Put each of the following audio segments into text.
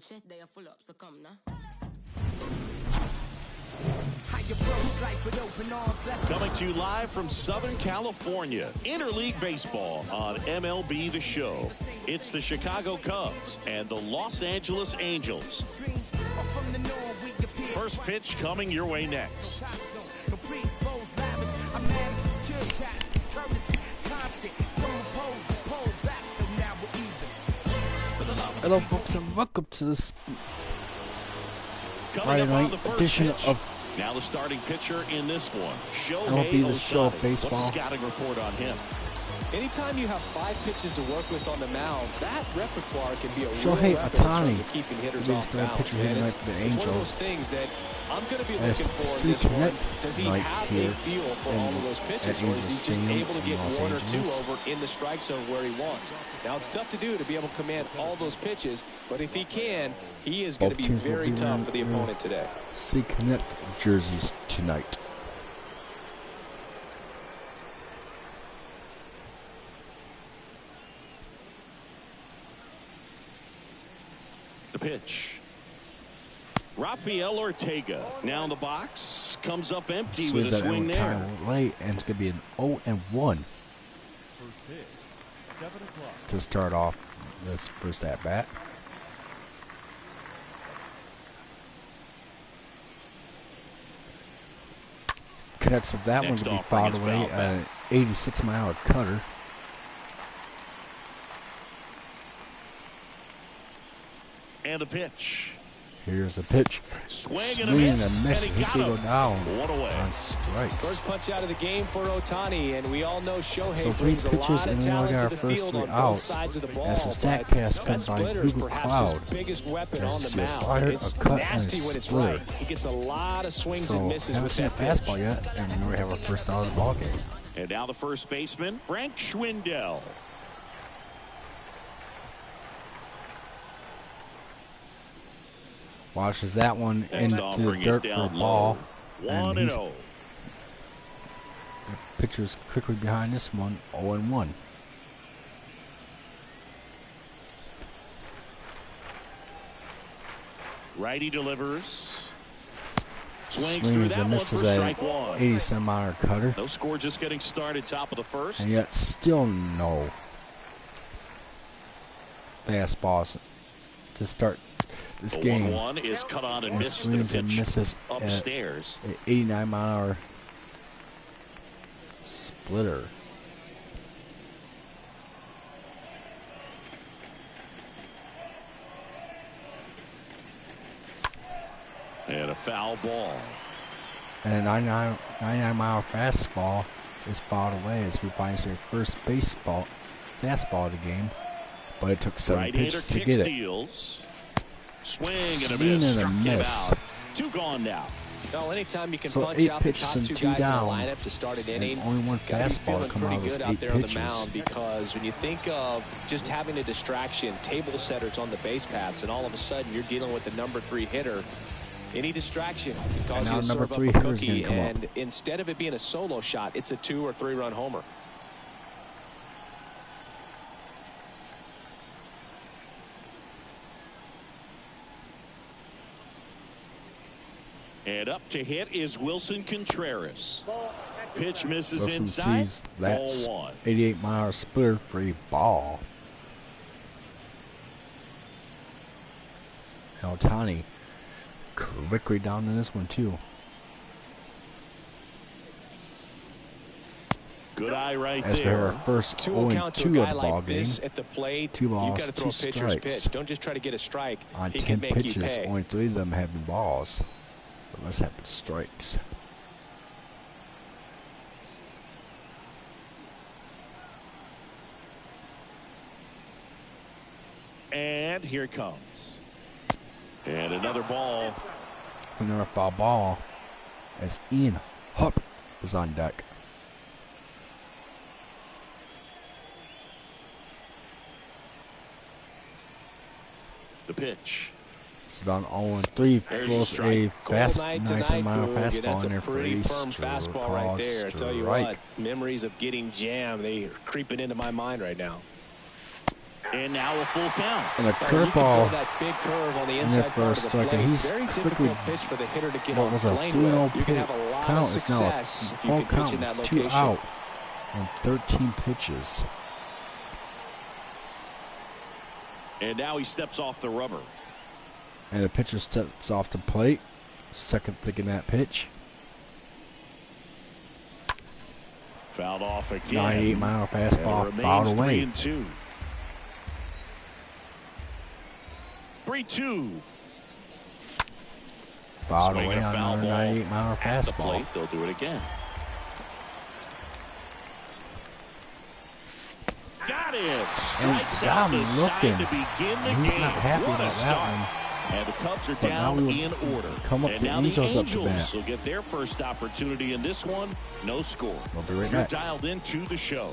chest they are full up, so come now. Coming to you live from Southern California, Interleague Baseball on MLB The Show. It's the Chicago Cubs and the Los Angeles Angels. First pitch coming your way next. Hello folks and welcome to this Friday night edition of now the starting pitcher in this one, MLB The Show Baseball. Scouting report on him. Anytime you have 5 pitches to work with on the mound, that repertoire can be a Śhòw Ãńğłś keeping hitters off the pitcher here tonight for the Angels. It's one of those things that I'm going to be looking for Sleep this one. Connect Does he night have here a feel for all of those pitches, or is he just able to get 1 or 2 over in the strike zone where he wants? Now, it's tough to do to be able to command all those pitches, but if he can, he is going to be very tough for the opponent today. Sleep Connect jerseys tonight. The pitch. Rafael Ortega now in the box, comes up empty with a swing there. Late, and it's going to be an 0-1 to start off this first at bat. Connects with that one to be fouled away, an 86-mile-an-hour cutter. And the pitch. Here's the pitch. Swing and a miss. He's going to go down on strikes. First punch out of the game for Ohtani, and we all know Śhòw so 3 brings a pitches, lot and of then we talent got our to the first field 3 on both outs. sides of the ball. As the StatCast comes by Google Cloud. Biggest weapon on the a mound. slider, It's a cut, and a nasty when it's right. He gets a lot of swings and misses haven't with seen a that pitch. fastball yet, and we already have our first out of the ball game. And now the first baseman, Frank Schwindel. Washes that one into the dirt for a ball. 1-0. The pitcher's quickly behind this one, 0-1. Righty delivers. Swings and misses a 80-some-mile cutter. No score, just getting started, top of the first. And yet still no fastballs to start this game. 1-1 is cut on and missed. Swings and misses upstairs. An 89-mile-an-hour splitter. And a foul ball. And a 99-mile fastball is fouled away as we find their first fastball of the game. But it took 7 pitches to get it. Swing and a miss. 2 gone now. No, anytime you can so punch 8 out the pitches top and 2 2 guys down, in the lineup to start an inning, only 1 fastball to come out of those 8 there on the pitches. mound, because when you think of just having a distraction, table setters on the base paths, and all of a sudden you're dealing with the number 3 hitter, any distraction can cause you to serve up a cookie, and instead of it being a solo shot, it's a 2 or 3 run homer. And up to hit is Wilson Contreras. Pitch misses Wilson inside. Sees that's 88-mile splitter for a ball. And Ohtani quickly down in this one too. Good eye right as there. As we have our first 0-2 of the ball game. At the plate, 2 balls, you got to throw 2 a pitcher's strikes. pitch. Don't just try to get a strike. On 10 pitches, only 3 of them have been balls. But let's have strikes. And here it comes. And another ball. Another foul ball as Ian Hupp was on deck. The pitch. It's on 0-3. Throws a nice amount of fastball in there for a firm fastball right there. I tell you what, memories of getting jammed, they are creeping into my mind right now. And now a full count. And a curveball that big curve on the in inside the part first of the strike, plate. and he's Very quickly. difficult pitch for the hitter to get What on was a lane 2-0 with. You can have a lot count? of It's now a success if full you can pitch in count, that 2 location. out, and 13 pitches. And now he steps off the rubber. And the pitcher steps off the plate. Second thinking that pitch. Fouled off again. 98-mile fastball, fouled away. 3-2. 3-2. Fouled Swing away and a on foul another ball 98-mile at the fastball. plate. They'll do it again. Got him. Strikes out the side to begin the He's game. not happy What a about start. that one. And the Cubs are But now down we in order. come up and the now Angels the up to bat. Angels will get their first opportunity in this one. No score. We'll be right You're back. dialed into the show.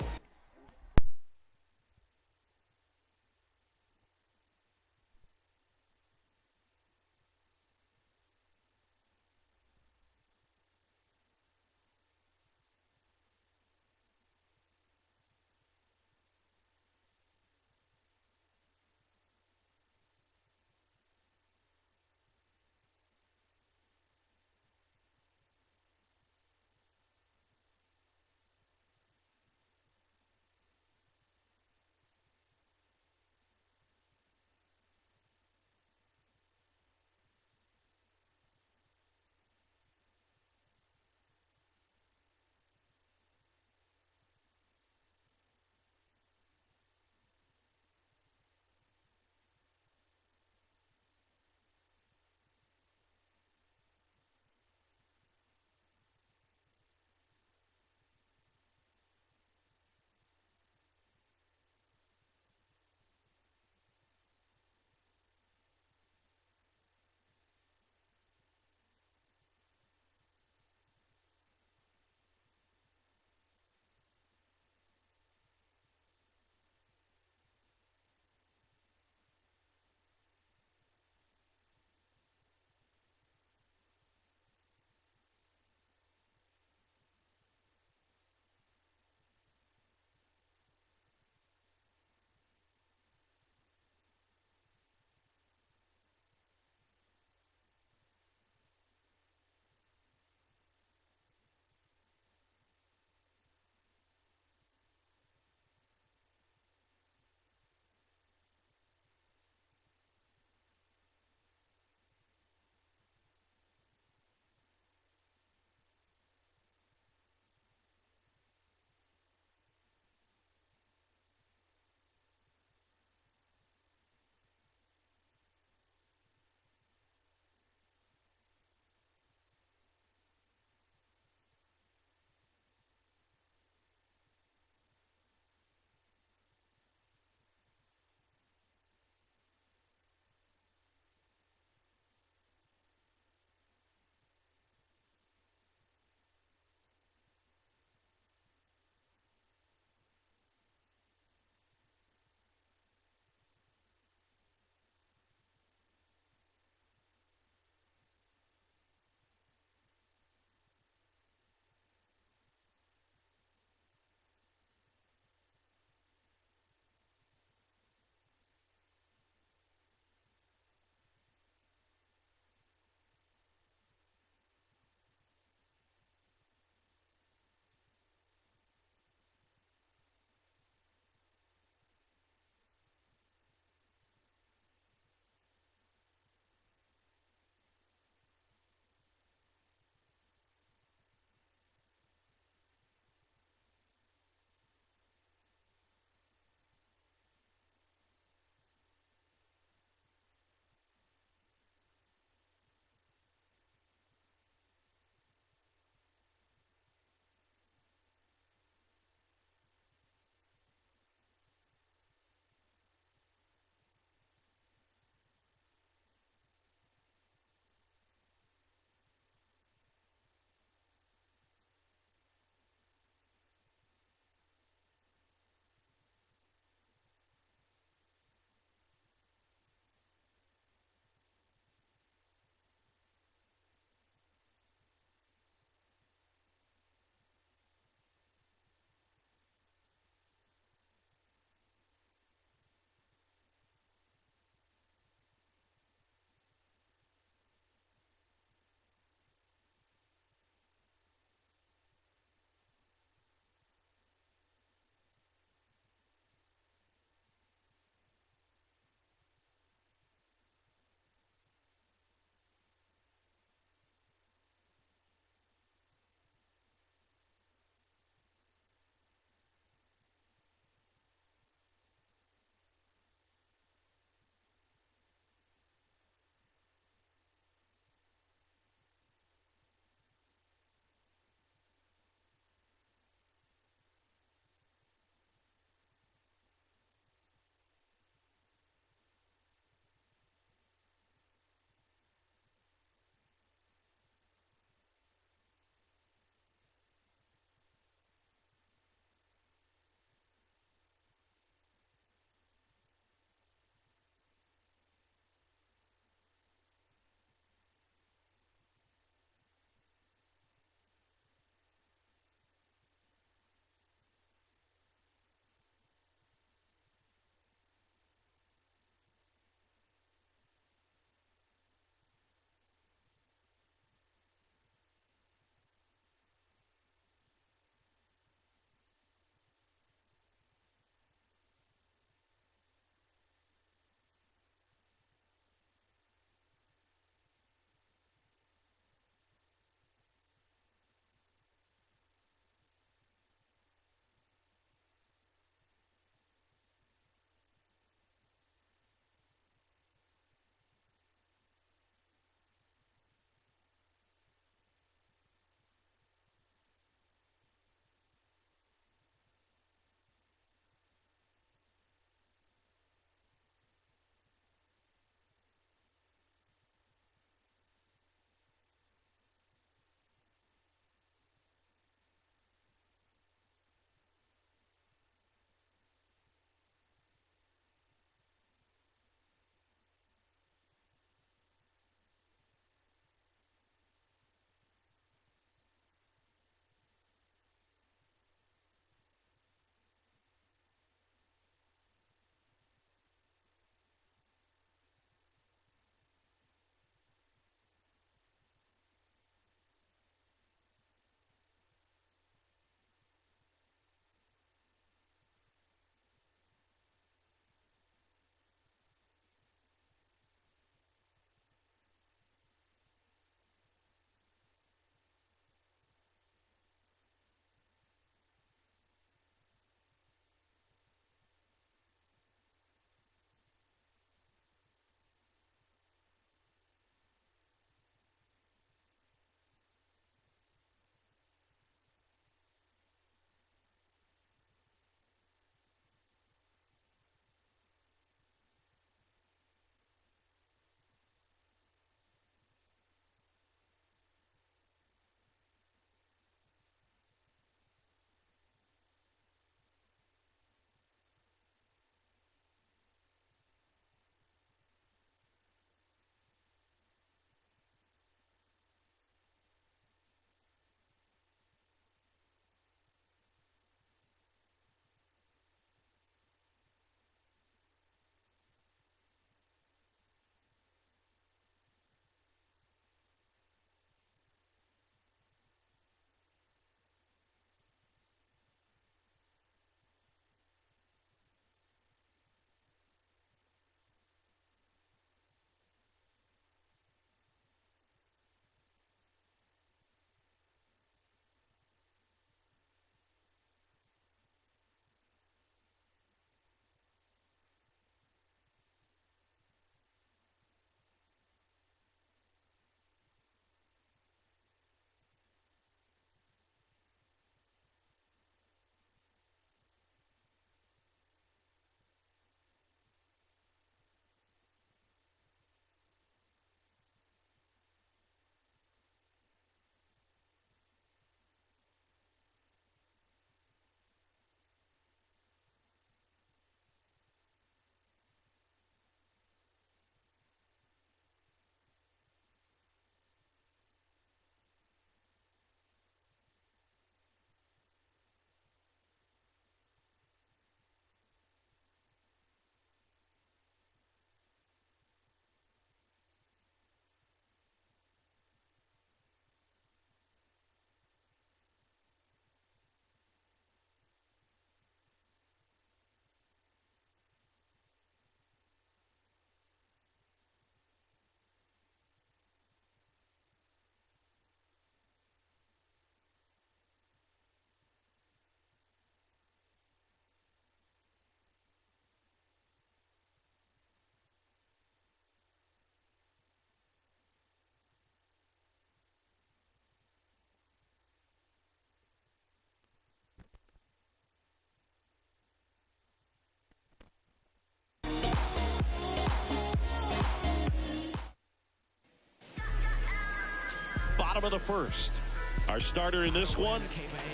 Bottom of the first. Our starter in this one,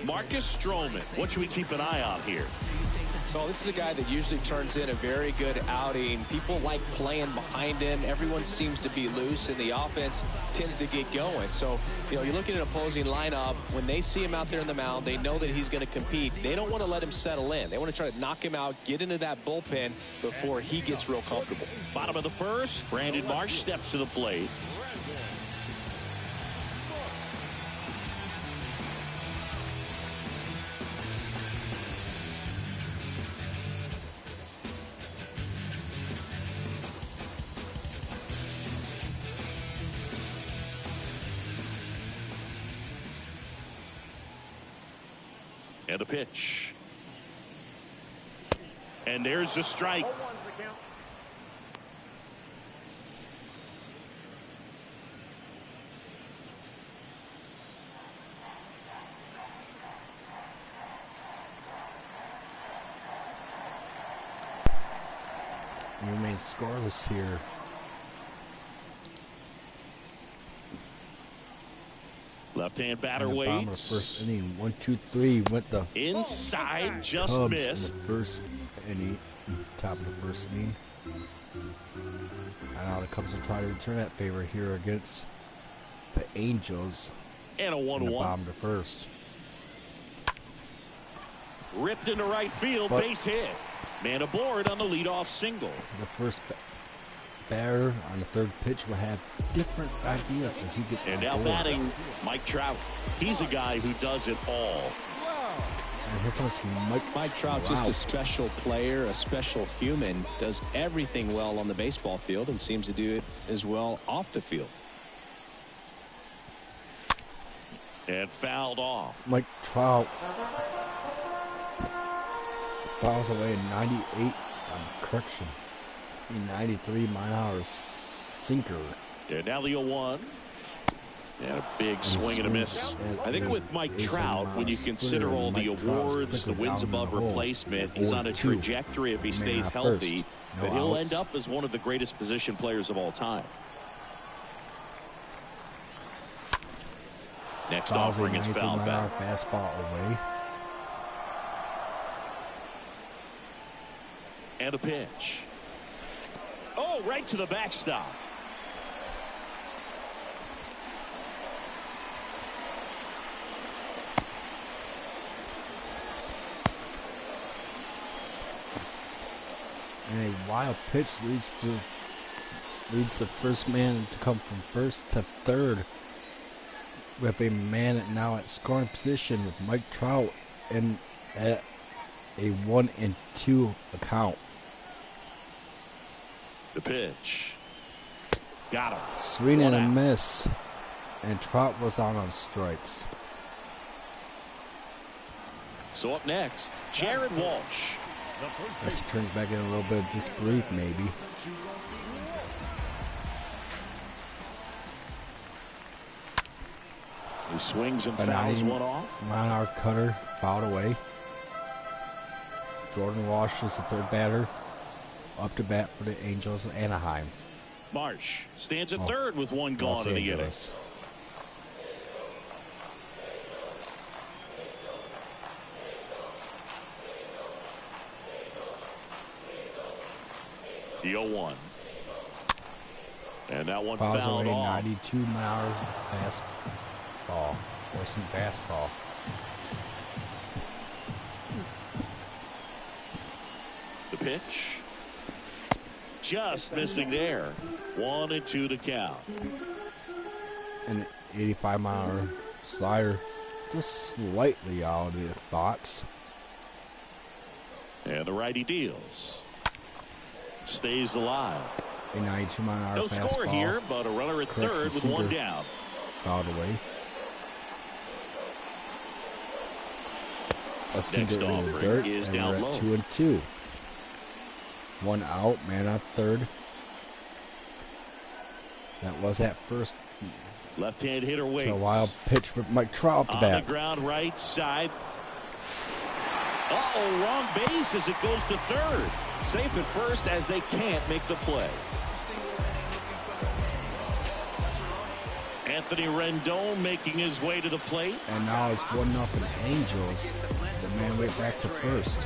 Marcus Stroman. What should we keep an eye on here? Well, this is a guy that usually turns in a very good outing. People like playing behind him. Everyone seems to be loose, and the offense tends to get going. So, you know, you look at an opposing lineup, when they see him out there in the mound, they know that he's going to compete. They don't want to let him settle in. They want to try to knock him out, get into that bullpen before he gets real comfortable. Bottom of the first, Brandon Marsh steps to the plate. And a pitch. And there's the strike. We remain scoreless here. Left-hand batter Bottom of the waits. first inning, 1, 2, 3 went the Inside, just Cubs missed. in the first inning, top of the first inning. And now the Cubs will try to return that favor here against the Angels And a in the 1-1. bottom of the first. Ripped into right field, But base hit. Man aboard on the leadoff single. the first batter on the third pitch will have different ideas as he gets And on now board. batting, Mike Trout. He's a guy who does it all. And here comes Mike Trout, just a special player, a special human, does everything well on the baseball field and seems to do it as well off the field. And fouled off. Mike Trout fouls away a 98 correction. A 93 mile-an-hour sinker. And now the 0-1. And a big swing and a miss. I think with Mike Trout, when you consider all the awards, the wins above replacement, he's on a trajectory, if he stays healthy, that he'll end up as one of the greatest position players of all time. Next offering is fouled back. Fastball away. And a pitch. Oh, right to the backstop. And a wild pitch leads the first man to come from first to third, with a man now at scoring position with Mike Trout and at a 1-2 account. The pitch. Got him. Swing and a miss, and Trout was out on strikes. So up next, Jared Walsh. As he turns back in a little bit of disbelief, maybe. He swings and fouls one off. Mile-an-hour cutter fouled away. Jordan Walsh is the third batter up to bat for the Angels of Anaheim. Marsh stands at third with one gone in the inning. The 0-1. And that one fouled off. 92 miles fastball. Forcing fastball. The pitch. Just missing there. 1-2 to count. An 85-mile slider. Just slightly out of the box. And the righty deals. Stays alive. A 92-mile-an-hour no fastball. Score here, but a runner at third with one down. Fouled away. A sinker in the dirt, is and down we're low. at 2-2. One out, man on third. That was at first. Left-hand hitter waits. A wild pitch with Mike Trout to on bat. the ground, right side. Uh-oh, wrong base as it goes to third. Safe at first as they can't make the play. Anthony Rendon making his way to the plate. And now it's 1-0 Angels. The man went back to first.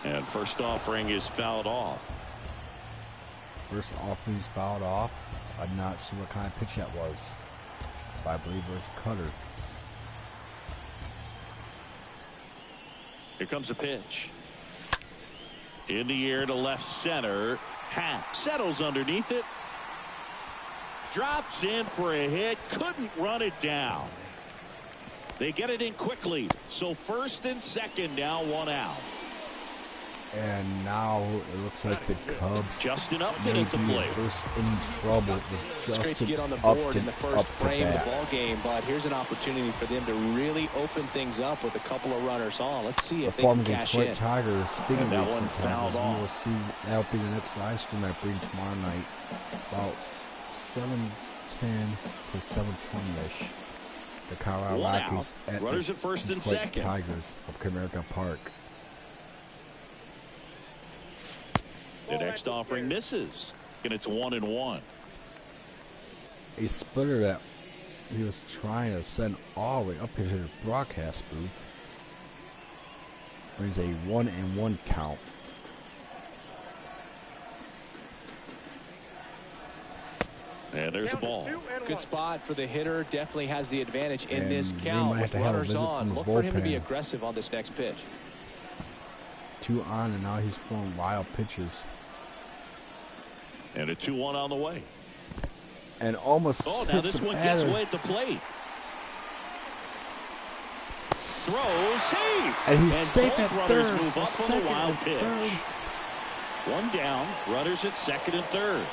And first offering is fouled off. First offering's fouled off. I did not see what kind of pitch that was. But I believe it was a cutter. Here comes a pitch. In the air to left center. Hat settles underneath it. Drops in for a hit. Couldn't run it down. They get it in quickly. So first and second now, 1 out. And now it looks like the Cubs Justin Upton at the plate. First in trouble with Justin It's great to get on the board Upton in the first frame of the bat. ball game, but here's an opportunity for them to really open things up with a couple of runners on. Let's see if they can cash in. Tigers, speaking of that one Tigers, fouled we off. will see that'll be the next live stream I bring tomorrow night, about 7:10 to 7:20ish. The Colorado One Rockies out. at Runners the at first and Detroit second. Tigers of Comerica Park. The next offering misses. And it's 1-1. A splitter that he was trying to send all the way up here to the broadcast booth. Brings a 1-1 count. And there's the ball. Good spot for the hitter. Definitely has the advantage in And this we count might have with to have a runners visit on. from the Look for him to be bullpen. aggressive on this next pitch. 2 on, and now he's throwing wild pitches. And a 2-1 on the way. And almost Oh, now hits this the one gets batter. away at the plate. Throws, safe. And he's safe both at runners third. move So up on second the wild and pitch. third. 1 down. Runners at second and third.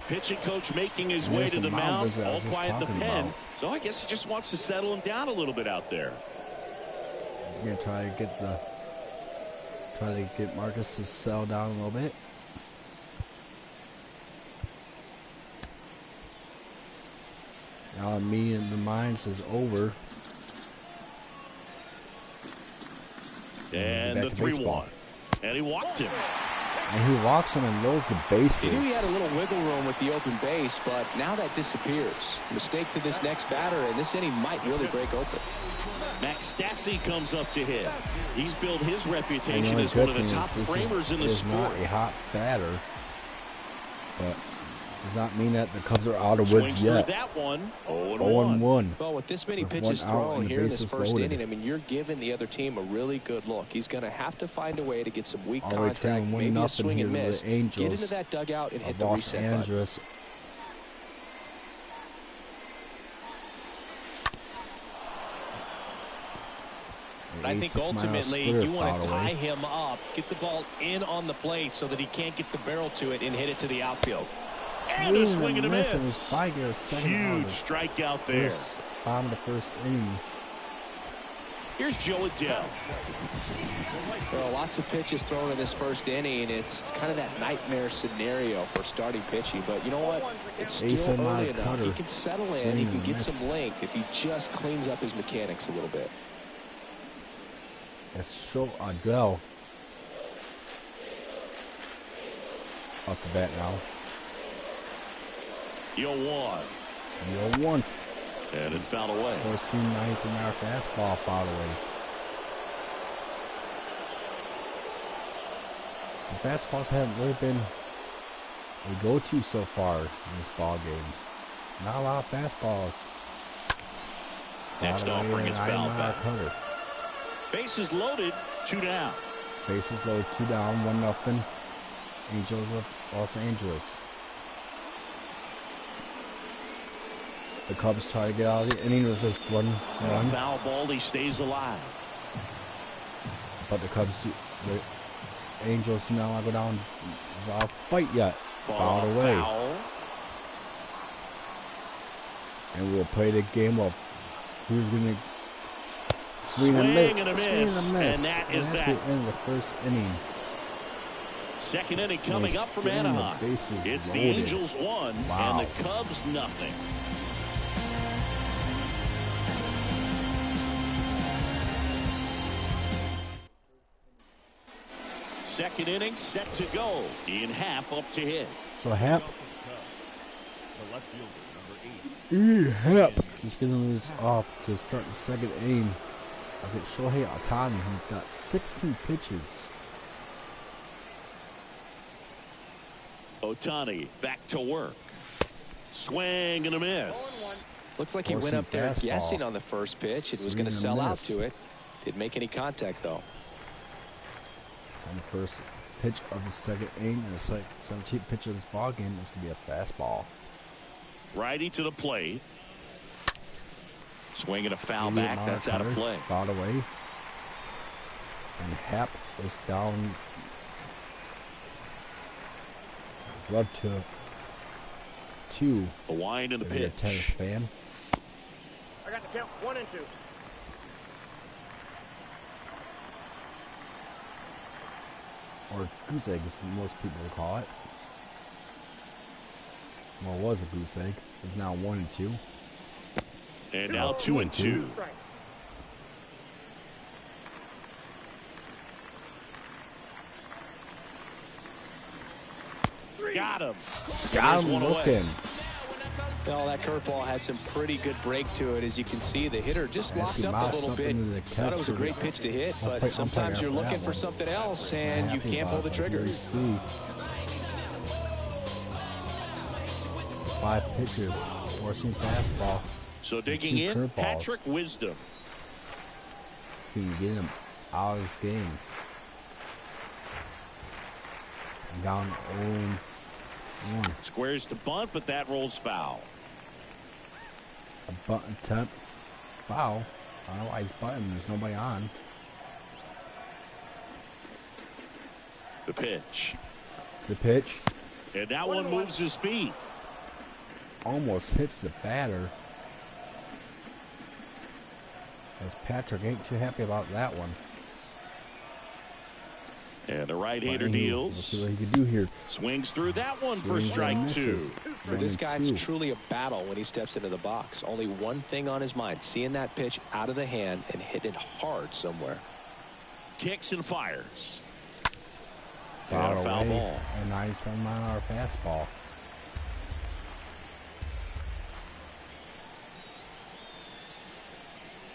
Pitching coach making his way There's to the the mound mound, visit I all was just quiet in the talking pen. about. So I guess he just wants to settle him down a little bit out there. You're gonna try to get Marcus to settle down a little bit. Now the meeting of the minds is over. And Back the to 3-1. baseball. And he walked him. And he walks him and loads the bases. He knew he had a little wiggle room with the open base, but now that disappears. Mistake to this next batter, and this inning might really break open. Max Stassi comes up to hit. He's built his And reputation the as only one of the good top thing is framers in the is sport. not a hot batter, but does not mean that the Cubs are out of woods Swings yet. through that one. 0-1. Well, with this many With pitches 1 out thrown and the here in this bases first loaded. inning, I mean, you're giving the other team a really good look. He's going to have to find a way to get some weak All the way contact, trailing maybe a 1-0 swing here and to the miss. Get Angels into that dugout and hit of the Los reset button. Angeles. I think 86 mile ultimately splitter you want to fouled away. tie him up, get the ball in on the plate so that he can't get the barrel to it and hit it to the outfield. And a swing and a miss. And it's 5 years, second out Huge of strikeout there. bottom of the first inning. Here's Joe Adele. There are lots of pitches thrown in this first inning. It's kind of that nightmare scenario for starting pitching. But you know what? It's Ace still and early Mike enough. He Cutter. can settle in. Swing He and can get miss. some length if he just cleans up his mechanics a little bit. It's Show Adele up the bat now. 0-1. 0-1. And it's fouled away. First team 9th in our fastball fouled away. The fastballs haven't really been a go-to so far in this ball game. Not a lot of fastballs. Next Fouled away offering and is I fouled admire back. Cutter. Bases loaded, 2 down. Bases loaded, 2 down, 1-0. Angels of Los Angeles. The Cubs try to get out of the inning with this one And a run, foul ball, he stays alive. but the Angels do not want to go down without a fight yet. Fouled away. Foul. And we'll play the game of who's going to swing and miss. And that is that's that. the end of the first inning. Second inning coming up from Extend the Anaheim. bases It's the loaded. Angels 1 Wow. and the Cubs nothing. second inning set to go. Ian Happ up to hit. So Happ. Ian Happ is going to lose off to start the second inning against Shohei Ohtani, who's got 16 pitches. Ohtani back to work. Swing and a miss. Looks like he went up there guessing on the first pitch and was going to sell out to it. Didn't make any contact, though. On the first pitch of the second inning and the 17th pitch of this ball game is going to be a fastball. Righty to the plate. Swinging a foul back. That's out of play. Fouled away. And Happ is down. Love to 2. The wind and the pitch. Tennis fan. I got the count 1 and 2. Or goose egg, as most people call it. Well, it was a goose egg. It's now 1 and 2. And now 2 and 2. Got him. Got him looking. Well, that curveball had some pretty good break to it. As you can see, the hitter just locked up a little bit. Thought it was a great pitch to hit, but sometimes you're looking for something else and you can't pull the trigger. 5 pitches, forcing fastball. So digging in, Patrick Wisdom. This can get him out of this game. Down 0-1. Squares to bunt, but that rolls foul. A bunt attempt. Foul. I don't know why he's bunting. There's nobody on. The pitch. The pitch. And that one moves his feet. Almost hits the batter. As Patrick ain't too happy about that one. And the right-hander deals. Let's see what he can do here. Swings through that one for strike 2. For this guy, it's truly a battle when he steps into the box. Only one thing on his mind, seeing that pitch out of the hand and hit it hard somewhere. Kicks and fires. Foul And a foul away. ball. A 97-mile-an-hour fastball.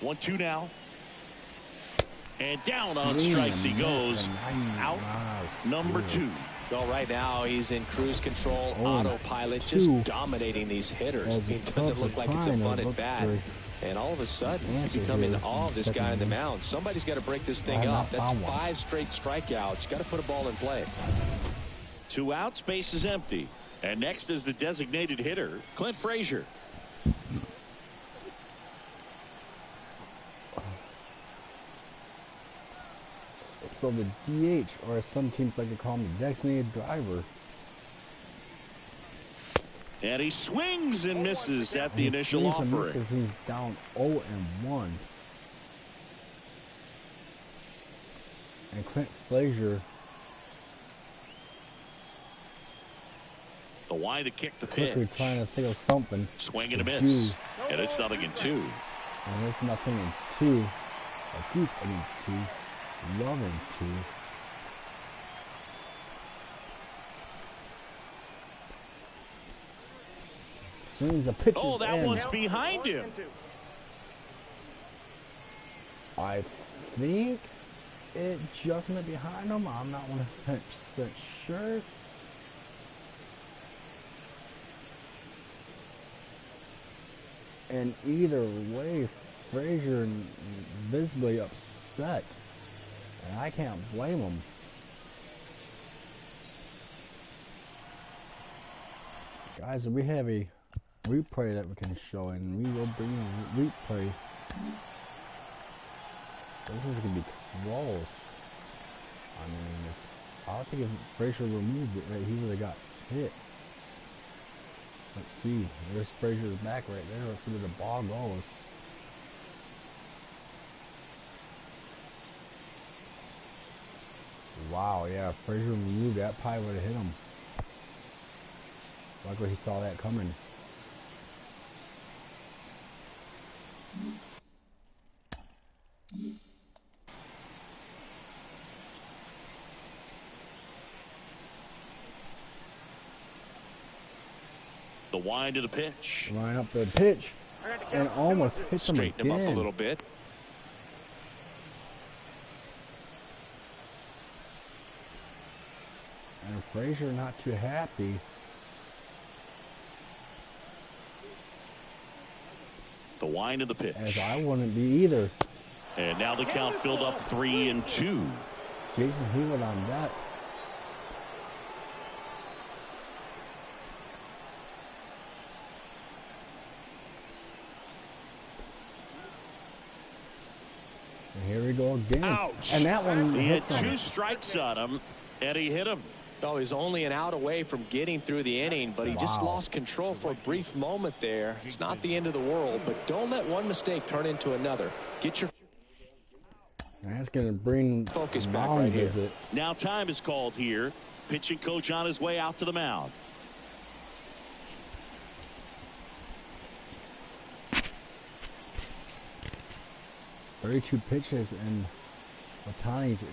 One, 2 now. And down on strikes he goes. Out number 2. Well, right now he's in cruise control, autopilot, just dominating these hitters. It doesn't look like it's a fun at bat. And all of a sudden, you come in awe of this guy on the mound. Somebody's got to break this thing up. That's 5 straight strikeouts. Got to put a ball in play. 2 outs, base is empty. And next is the designated hitter, Clint Frazier. So the DH, or as some teams like to call him, the designated driver. And he swings and misses at the initial offering. He's down 0-1. And Clint Frazier. The wind to kick the pitch. Quickly trying to think of something. Swing and a miss. And it's 0-2. And it's 0-2. A goose inning 2. Loving 2. Swings a pitch. Oh, that one's behind him. I think it just went behind him. I'm not 100% sure. And either way, Frazier visibly upset. And I can't blame him. Guys, we have a replay that we can show, and we will bring a replay. This is going to be close. I mean, I don't think if Frazier removed it, right, he would have got hit. Let's see. There's Frazier's back right there. Let's see where the ball goes. Wow, yeah, if Frazier removed that, probably would have hit him. Luckily he saw that coming. The wind of the pitch. Line up the pitch. And almost hits him again. Straighten him up a little bit. And Frazier not too happy. The wind of the pitch. As I wouldn't be either. And now the count filled up 3-2. Jason Hewitt on that. And here we go again. Ouch. And that one He had hits him. 2 strikes on him, and he hit him. Oh, he's only an out away from getting through the inning, but he just lost control for a brief moment there. It's not the end of the world, but don't let one mistake turn into another. Get your That's going to bring focus the back mound right here. visit. Now time is called here. Pitching coach on his way out to the mound. "32 pitches, and Ohtani's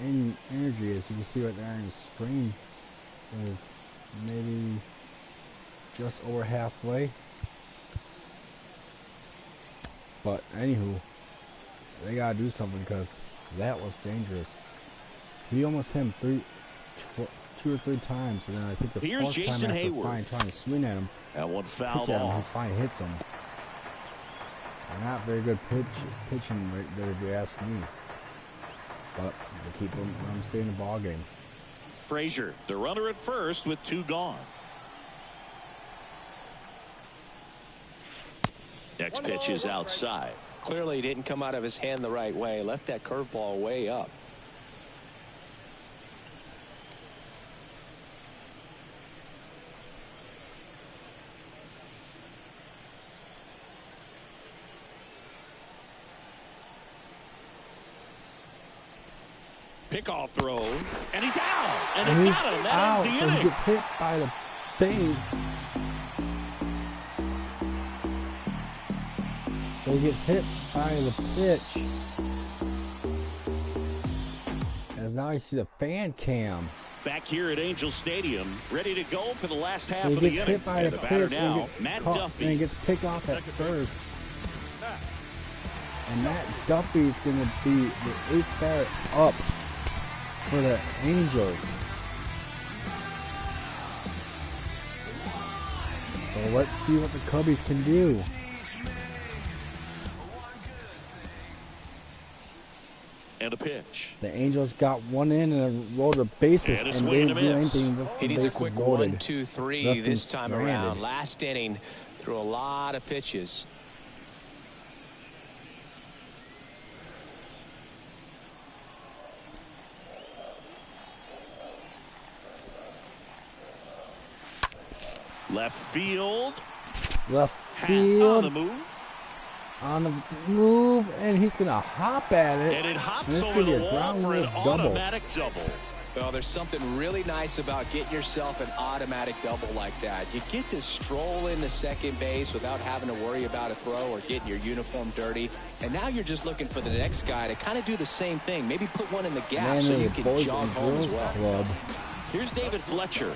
energy, as you can see right there on the screen, is maybe just over halfway. But anywho, they gotta do something because that was dangerous. He almost hit him 2 or 3 times, and then I think the Here's fourth Jason time after Hayward. finally trying to swing at him, That one fouled pitch at him, he off. finally hits him. Not very good pitching right there, if you ask me. But they keep them staying in the ball game. Frazier, the runner at first with 2 gone. Next pitch is outside. Clearly he didn't come out of his hand the right way. Left that curveball way up. Pickoff throw, and he's out. And And they he's got him. That out, ends the so he inning. gets hit by the thing. So he gets hit by the pitch. As now you see the fan cam. Back here at Angel Stadium, ready to go for the last half So he of the gets inning. hit by And the the batter pitch, and now, he gets Matt caught, Duffy. and he gets picked off at first. And Matt Duffy is going to be the 8th batter up for the Angels. So let's see what the Cubbies can do. And a pitch. The Angels got one in and rolled the bases And a and swing didn't and a do miss. anything. He needs a Bases quick loaded. 1, 2, 3 Left him this time stranded. around. Last inning, threw a lot of pitches. Left field. Left On the field move. on the move, and he's gonna hop at it. And it hops And this over could be the a wall ground for an rule double. automatic double. Well, there's something really nice about getting yourself an automatic double like that. You get to stroll into second base without having to worry about a throw or getting your uniform dirty. And now you're just looking for the next guy to kind of do the same thing. Maybe put one in the gap Man so of you the can Boys jog and home as Girls well. Club Here's David Fletcher.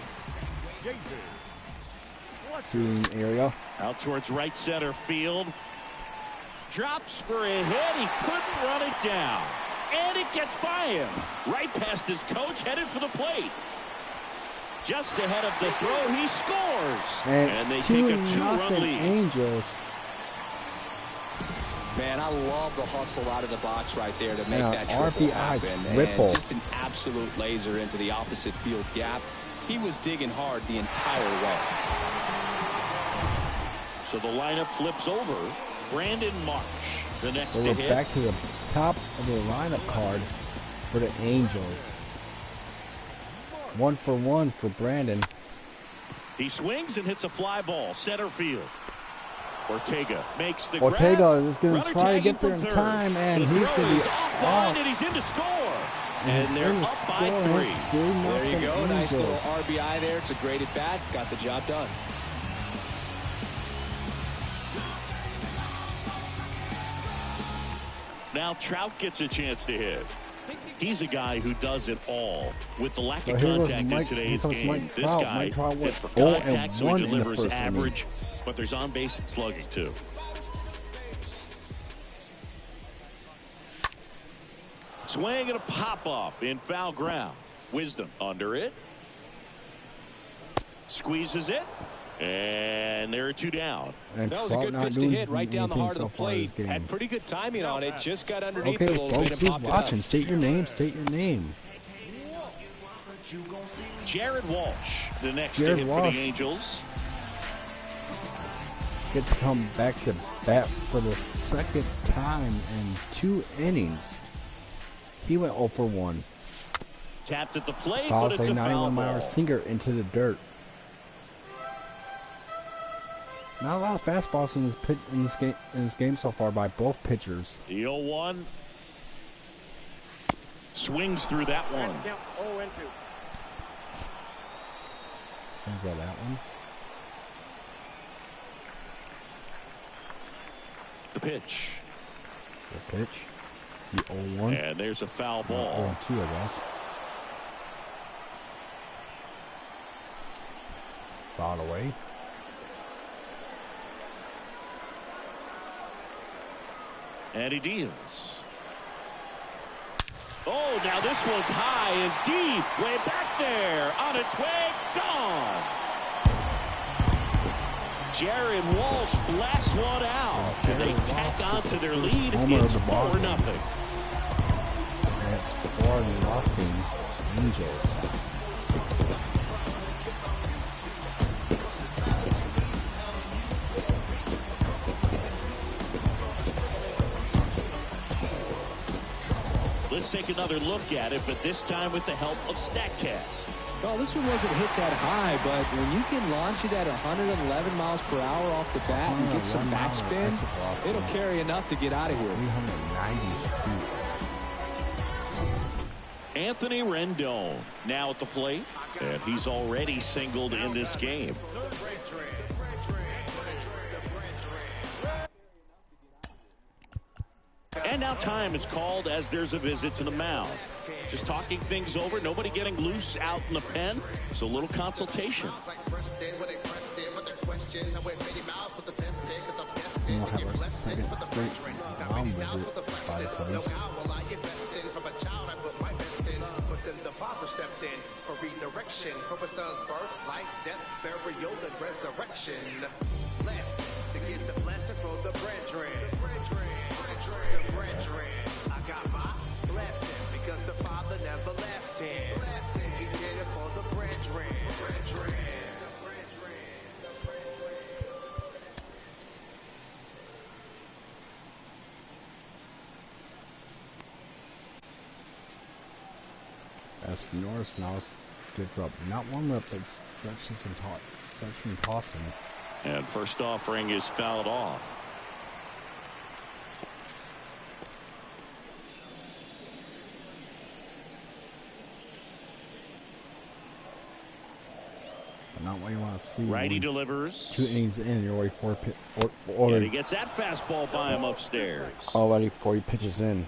seating area. Out towards right center field. Drops for a hit. He couldn't run it down. And it gets by him. Right past his coach, headed for the plate. Just ahead of the throw, he scores. And they it's take a 2-0 2-run lead. Angels. Man, I love the hustle out of the box right there to make Yeah, that triple RBI happen. triple. And just an absolute laser into the opposite field gap. He was digging hard the entire way. So the lineup flips over. Brandon Marsh, the next So to we're hit. back to the top of the lineup card for the Angels. 1 for 1 for Brandon. He swings and hits a fly ball, center field. Ortega makes the Ortega grab. is going Runner to try to get tagging there in from third. time, and The he's throw going to is be offline, off. and he's in to score. And they're in to up by score, and 3. it's 3-0 There you go. Nice little Angels. RBI there. It's a great at bat. Got the job done. Now Trout gets a chance to hit. He's a guy who does it all. With the lack of contact in today's game, this guy hits for contact, so he delivers average, but there's on-base and slugging, too. Swing and a pop-up in foul ground. Wisdom under it. Squeezes it. And there are two down. And that was a good pitch to hit right down the heart of the plate. Had pretty good timing on it. Just got underneath it a little bit and popped it up. Watching. State your name. State your name. Jared Walsh, the next to hit for the Angels. Gets to come back to bat for the second time in 2 innings. He went 0 for 1. Tapped at the plate, but it's a foul ball. Sinker into the dirt. Not a lot of fastballs in this game so far by both pitchers. The 0-1 swings through that one. Swings at that one. The pitch. The pitch. The 0-1. And there's a foul ball. 0-2, I guess. Fouled away. And he deals. Oh, now this one's high and deep. Way back there. On its way. Gone. Jared Walsh blasts one out. And they tack on to their lead. It's 4-0. It's 4-0 Angels. Let's take another look at it, but this time with the help of StatCast. Well, this one wasn't hit that high, but when you can launch it at 111 miles per hour off the bat and get some backspin, it'll carry enough to get out of here. 390 feet. Anthony Rendon now at the plate, and he's already singled in this game. And now time is called as there's a visit to the mound. Just talking things over, nobody getting loose out in the pen, so a little consultation. We'll have our second straight mound visit by the place. The Father stepped in for redirection for a son's birth, life, death, burial, and resurrection. Blessed to get the blessing for the brethren. The brethren. I got my blessing because the Father never left him. He did it for the brethren. As Norris now gets up, not warmed up, but stretches and tossing. And first offering is fouled off. But not what you want to see. Righty delivers. 2 innings in, you're already and he gets that fastball by him upstairs. Already 40 pitches in.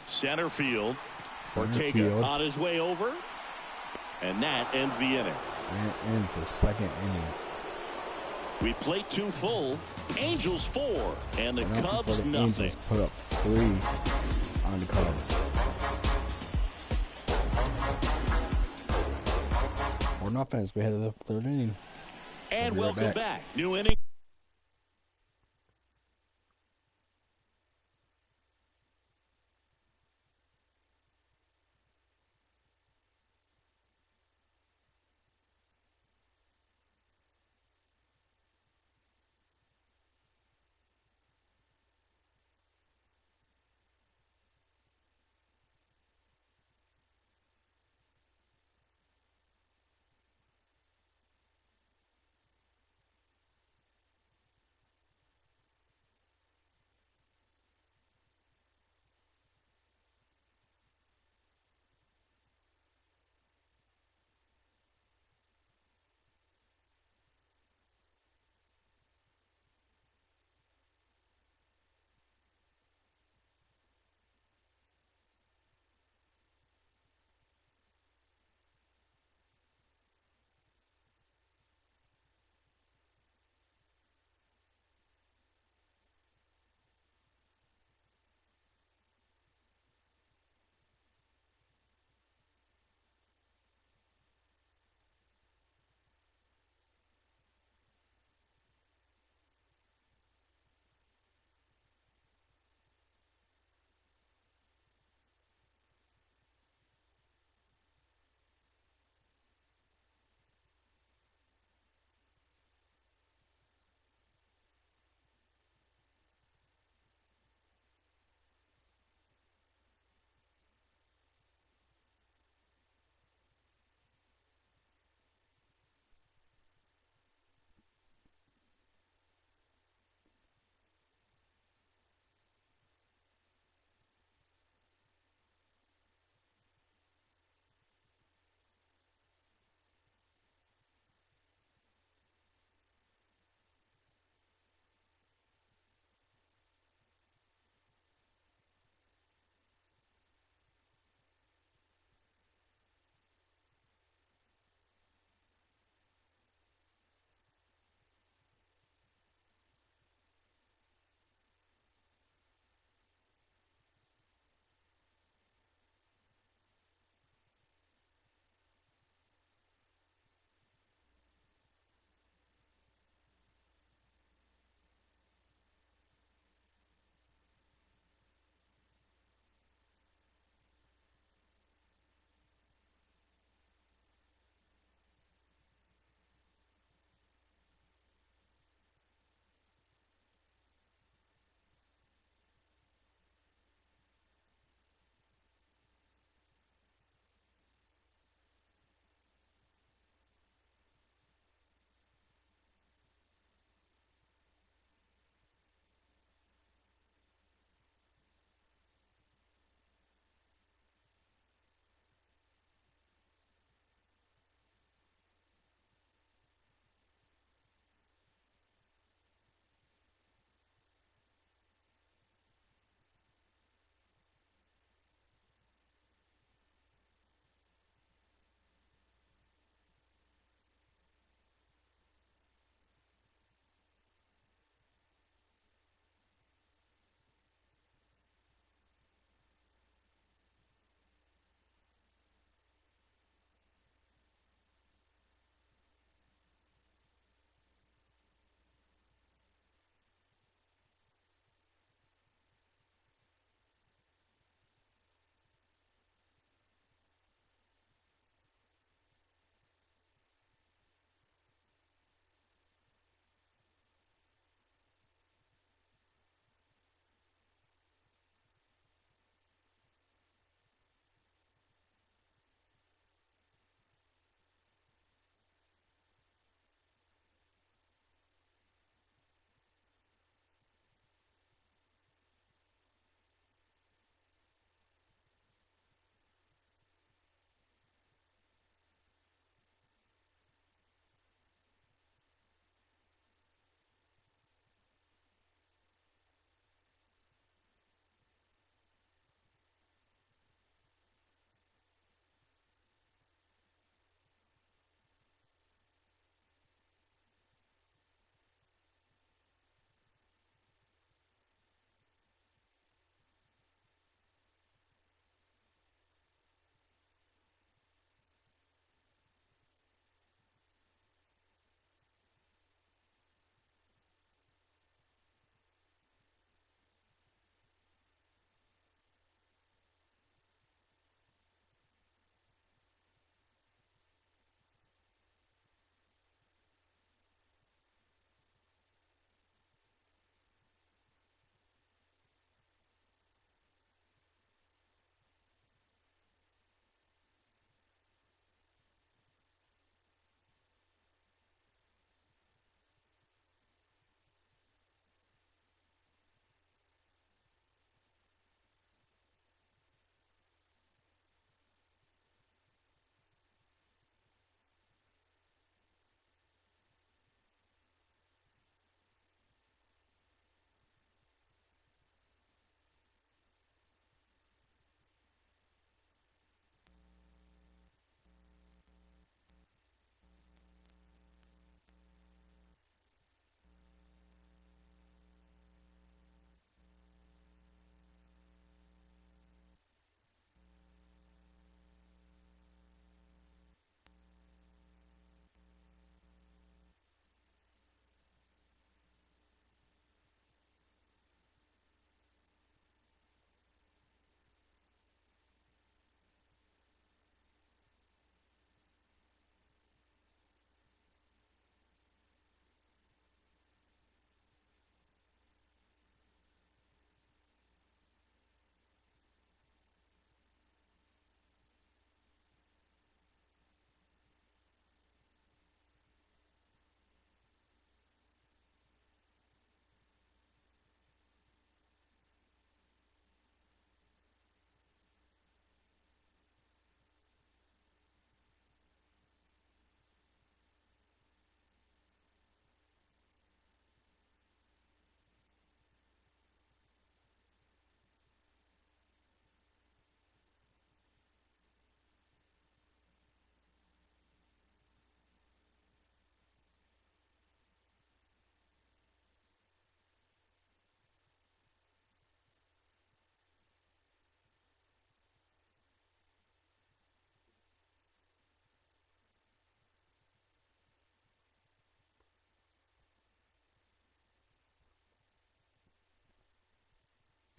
Center field. Ortega on his way over. And that ends the inning. And it ends the second inning. We plate 2 full. Angels 4. And the Cubs the nothing. Angels put up 3 on the Cubs. 4-0 as we head to the 3rd inning. And welcome back. New inning.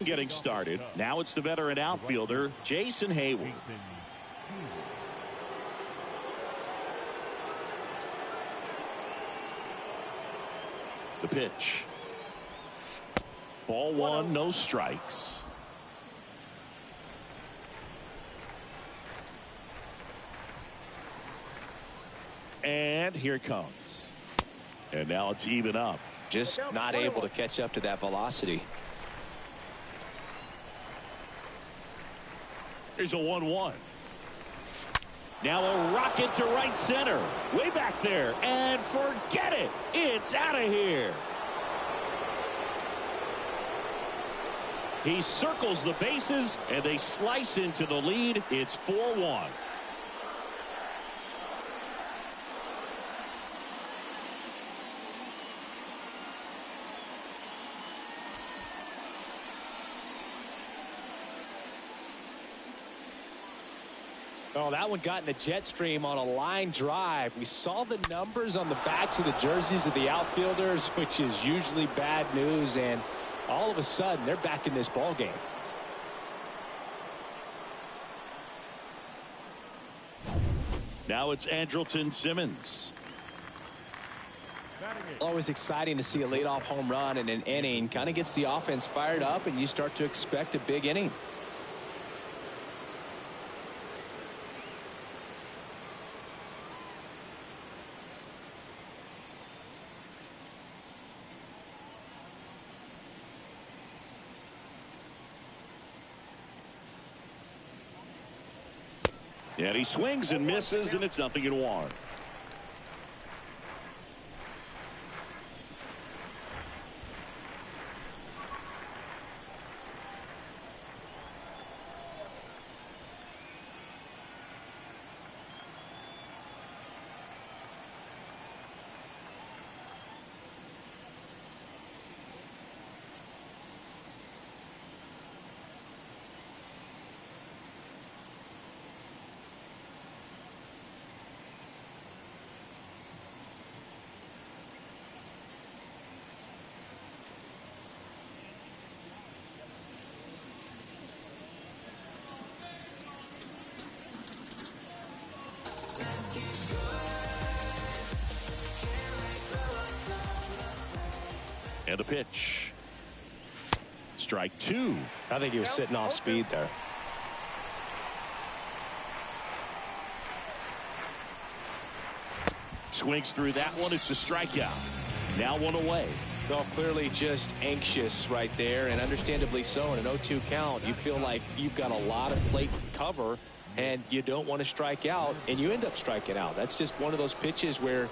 getting started. Now it's the veteran outfielder, Jason Hayward. The pitch. Ball one, no strikes. And here it comes. And now it's even up. Just not able to catch up to that velocity. Here's a 1-1. Now a rocket to right center. Way back there. And forget it. It's out of here. He circles the bases, and they slice into the lead. It's 4-1. Oh, that one got in the jet stream on a line drive. We saw the numbers on the backs of the jerseys of the outfielders, which is usually bad news, and all of a sudden they're back in this ball game. Now it's Andrelton Simmons. Always exciting to see a leadoff home run in an inning. Kind of gets the offense fired up, and you start to expect a big inning. And he swings and misses, and it's 0-1. And the pitch. Strike two. I think he was sitting off speed there. Swings through that one. It's a strikeout. Now one away. Well, clearly just anxious right there, and understandably so. In an 0-2 count, you feel like you've got a lot of plate to cover, and you don't want to strike out, and you end up striking out. That's just one of those pitches where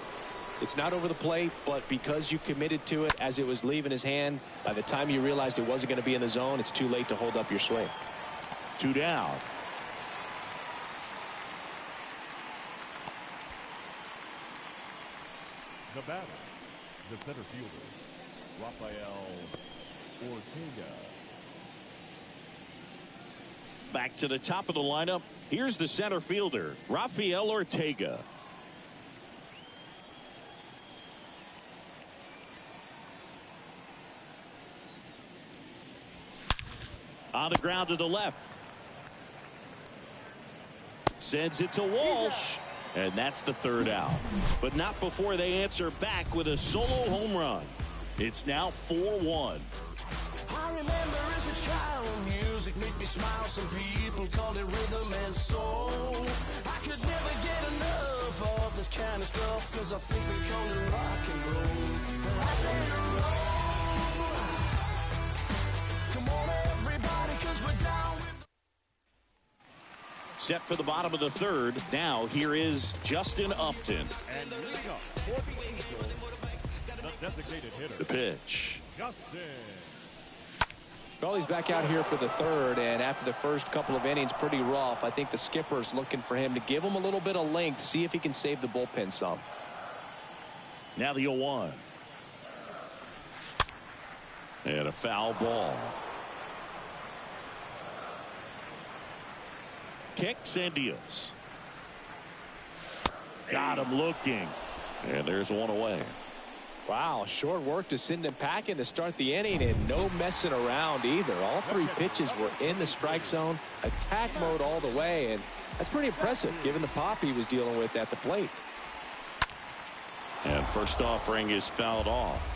it's not over the plate, but because you committed to it as it was leaving his hand, by the time you realized it wasn't going to be in the zone, it's too late to hold up your swing. 2 down. The batter, the center fielder, Rafael Ortega. Back to the top of the lineup. Here's the center fielder, Rafael Ortega. On the ground to the left. Sends it to Walsh. And that's the 3rd out. But not before they answer back with a solo home run. It's now 4-1. I remember as a child, music made me smile. Some people called it rhythm and soul. I could never get enough of this kind of stuff, cause I think they call it rock and roll. But I say roll. Come on everybody, cause we're down with Set for the bottom of the 3rd. Now here is Justin Upton. And leading up for the Angels, the designated hitter, The pitch. Justin. Well, he's back out here for the 3rd, and after the first couple of innings, pretty rough. I think the skipper's looking for him to give him a little bit of length, see if he can save the bullpen some. Now the 0-1. And a foul ball. Kicks and deals. Got him looking. And there's one away. Wow, short work to send him packing to start the inning, and no messing around either. All 3 pitches were in the strike zone, attack mode all the way, and that's pretty impressive given the pop he was dealing with at the plate. And first offering is fouled off.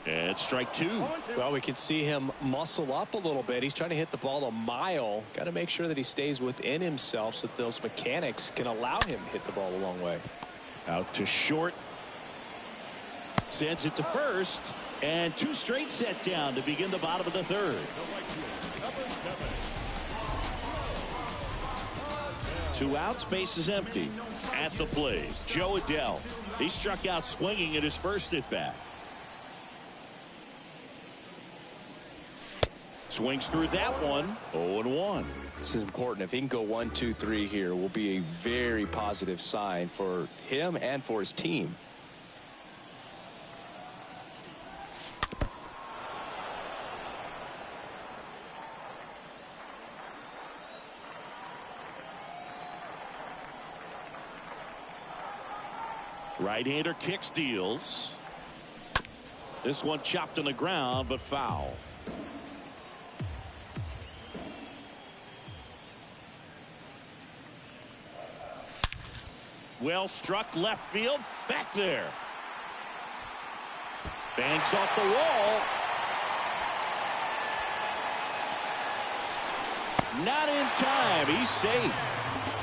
And strike 2. Well, we can see him muscle up a little bit. He's trying to hit the ball a mile. Got to make sure that he stays within himself so that those mechanics can allow him to hit the ball a long way. Out to short. Sends it to first. And 2 straight set down to begin the bottom of the 3rd. 2 outs, base is empty. At the plate, Joe Adell. He struck out swinging at his first at bat. Swings through that one. 0-1. This is important. If he can go 1, 2, 3 here, will be a very positive sign for him and for his team. Right-hander kicks, deals. This one chopped on the ground, but foul. Well struck left field. Back there. Banks off the wall. Not in time. He's safe.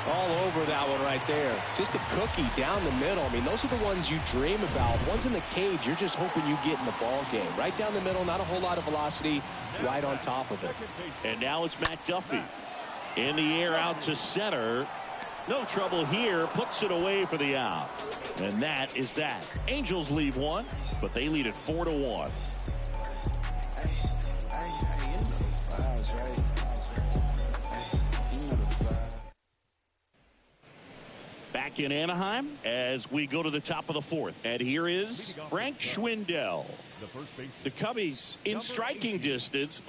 All over that one right there. Just a cookie down the middle. I mean, those are the ones you dream about. Ones in the cage, you're just hoping you get in the ball game. Right down the middle, not a whole lot of velocity, right on top of it. And now it's Matt Duffy. In the air out to center. No trouble here. Puts it away for the out. And that is that. Angels leave 1, but they lead it 4-1. Back in Anaheim as we go to the top of the 4th. And here is Frank Schwindel. The Cubbies in striking distance.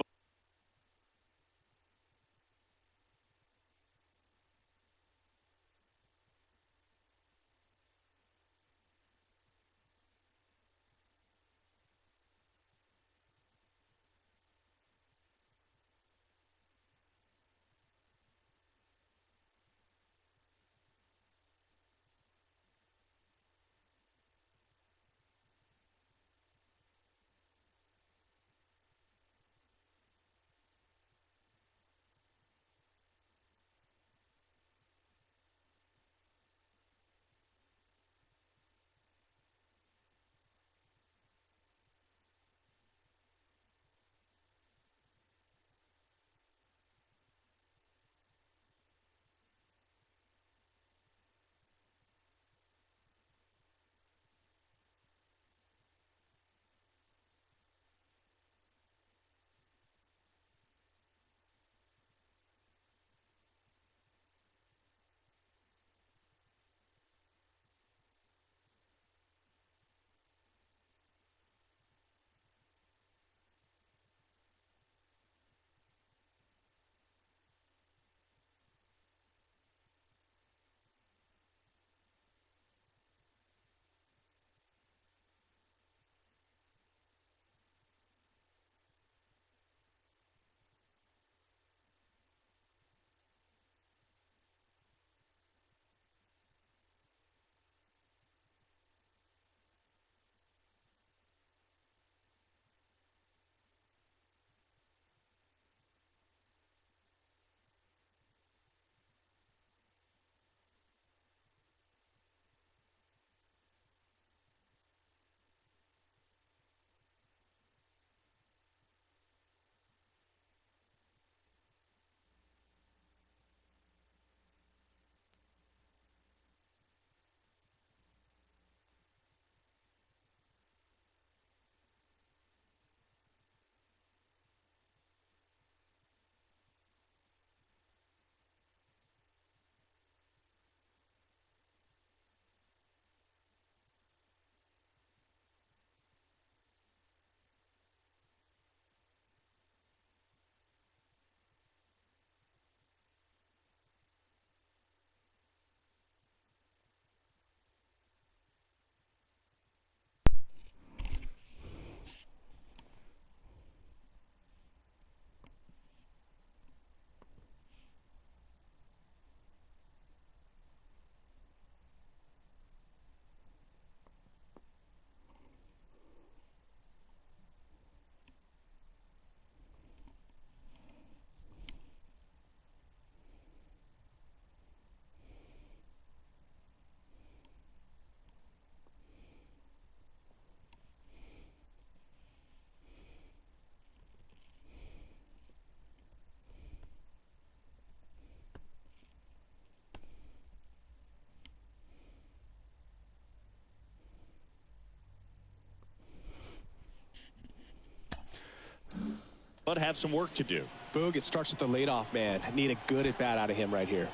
but have some work to do. Boog, it starts with the leadoff man. Need a good at-bat out of him right here.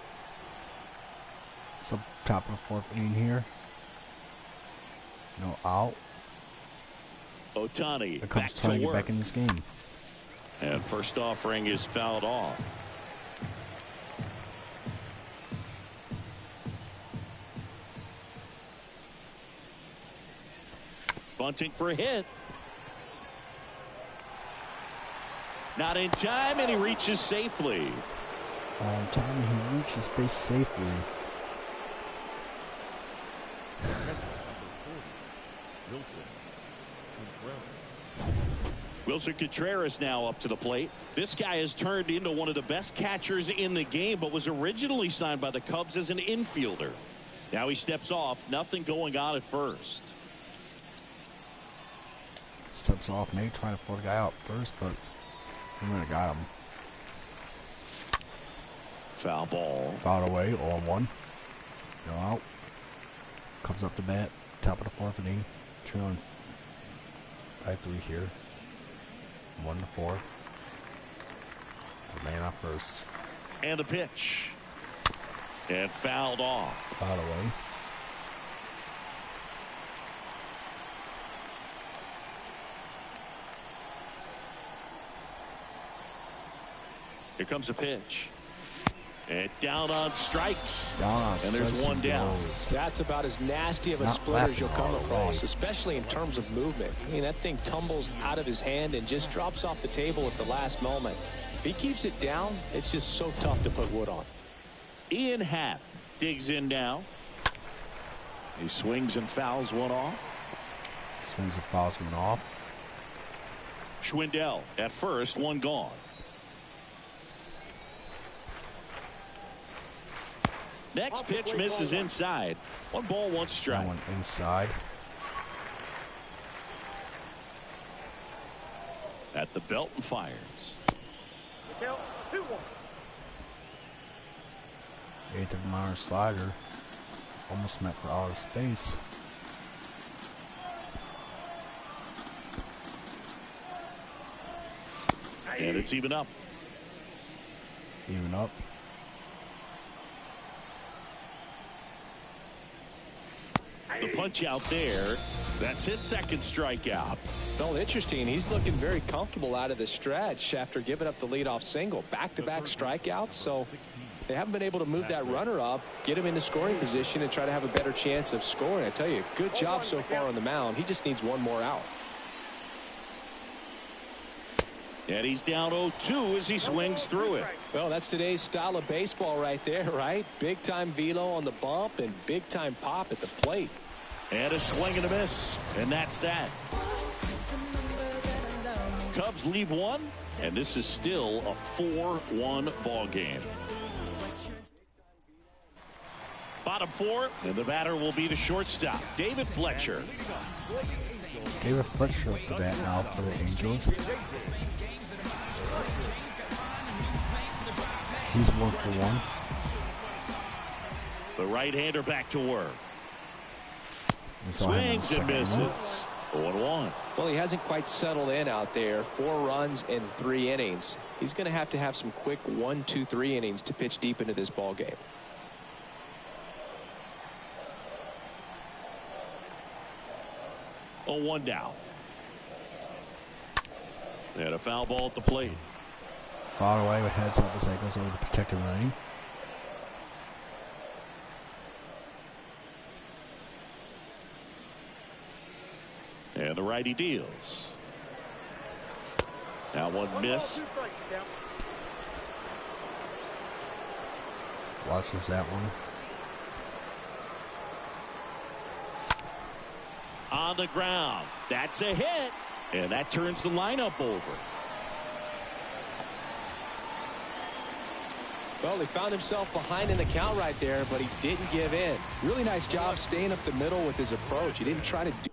So top of the 4th inning here. No out. Ohtani Here comes back trying to to get work. back in this game. And first offering is fouled off. Bunting for a hit. Not in time, and he reaches safely. On time, he reaches base safely. Wilson Contreras now up to the plate. This guy has turned into one of the best catchers in the game, but was originally signed by the Cubs as an infielder. Now he steps off. Nothing going on at first. Steps off, maybe trying to throw the guy out first, but he would have got him. Foul ball. Fouled away, 0-1. No out. Comes up to bat, top of the 4th inning. 2-1. 5-3 here. 1-4. A man on first. And the pitch. And fouled off. Fouled away. Here comes a pitch. And down on strikes. Down on and there's strikes one down. goes. That's about as nasty of a Not splitter as you'll laughing come all the across, way. especially in terms of movement. I mean, that thing tumbles out of his hand and just drops off the table at the last moment. If he keeps it down, it's just so tough to put wood on. Ian Happ digs in now. He swings and fouls one off. Swings and fouls one off. Schwindel at first, one gone. Next pitch misses inside. 1 ball, 1 strike. That one inside. At the belt and fires. The count, 2-1. 8th of Mars slider. Almost meant for outer space. And it's even up. Even up. The punch out there. That's his 2nd strikeout. Well, interesting. He's looking very comfortable out of the stretch after giving up the leadoff single. Back-to-back strikeouts, so they haven't been able to move that runner up, get him into scoring position, and try to have a better chance of scoring. I tell you, good job so far on the mound. He just needs one more out. And he's down 0-2 as he swings through it. Well, that's today's style of baseball right there, right? Big-time velo on the bump and big-time pop at the plate. And a swing and a miss. And that's that. Cubs leave 1, and this is still a 4-1 ball game. Bottom 4, and the batter will be the shortstop, David Fletcher. David Fletcher up the bat now for the Angels. He's 1 for 1. The right-hander back to work. We saw him in the Swings and second inning. misses. 0-1. Well, he hasn't quite settled in out there. 4 runs in 3 innings. He's going to have some quick 1, 2, 3 innings to pitch deep into this ball game. Oh, 1 down. And a foul ball at the plate. Fouled away with heads up as that goes over to protect the running. And the righty deals. Now one missed. Watches that one. On the ground. That's a hit. And that turns the lineup over. Well, he found himself behind in the count right there, but he didn't give in. Really nice job staying up the middle with his approach. He didn't try to do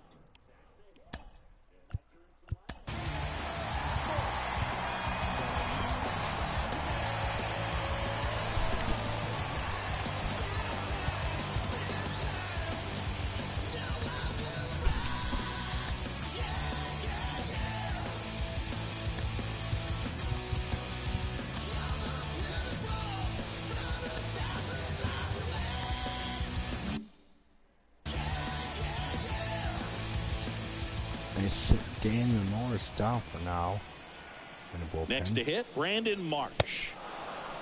They sit Daniel Morris down for now. In the bullpen. Next to hit, Brandon Marsh.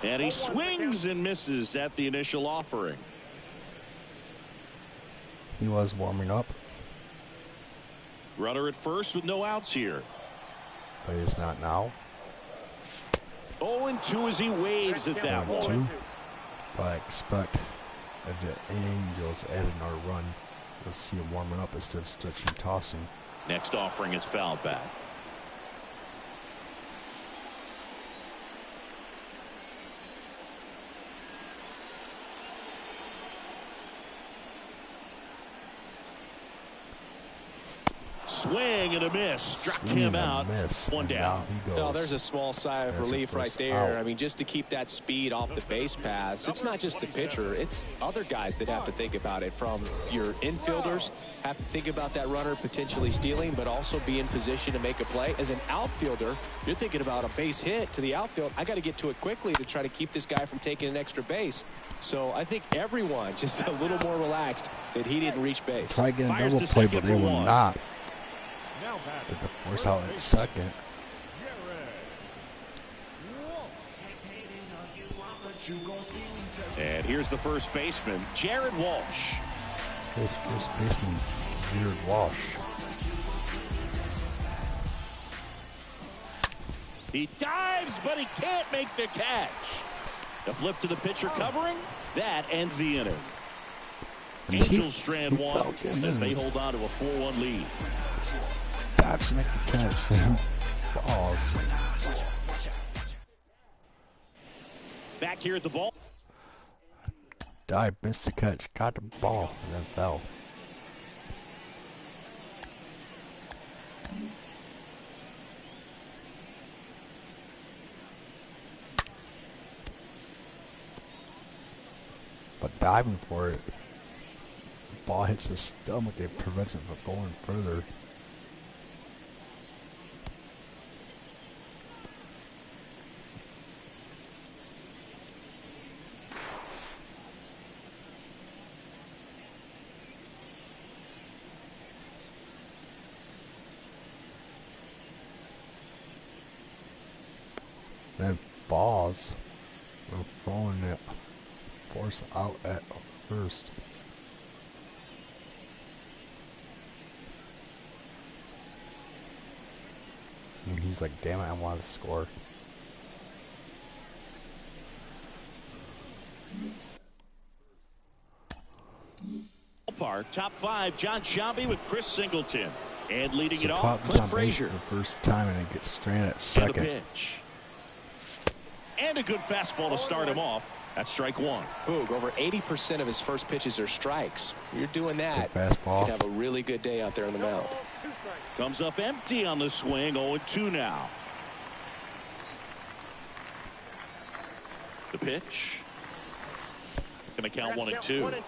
And he swings and misses at the initial offering. He was warming up. Runner at first with no outs here. But he's not now. 0-2 as he waves at that one. But I expect if the Angels add another run, you'll see him warming up instead of stretching, tossing. Next offering is fouled back. Swing and a miss. Struck him out. One down. Oh, there's a small sigh of relief right there. I mean, just to keep that speed off the base paths. It's not just the pitcher. It's other guys that have to think about it. From your infielders, have to think about that runner potentially stealing, but also be in position to make a play. As an outfielder, you're thinking about a base hit to the outfield. I got to get to it quickly to try to keep this guy from taking an extra base. So I think everyone just a little more relaxed that he didn't reach base. Try getting a double play, but they will not. But the force out at second. And here's the first baseman, Jared Walsh. Here's first baseman, Jared Walsh. He dives, but he can't make the catch. The flip to the pitcher covering. That ends the inning. Angels strand one as they hold on to a 4-1 lead. Dives to make the catch. Balls. Back here at the ball. Dive, missed the catch, got the ball, and then fell. But diving for it, the ball hits his stomach, it prevents him from going further. Then falls. We're throwing it force out at first. And he's like, damn it, I want to score. Park, top five, John Shelby with Chris Singleton. And leading it So off, Pop's Clint on base Frazier. for the first time, and it gets stranded at And second. the pitch. And a good fastball to start him off. That's strike one. Boog, over 80% of his first pitches are strikes. You're doing that. Good fastball. You can have a really good day out there on the mound. Comes up empty on the swing. 0-2 now. The pitch. Going to count 1-2.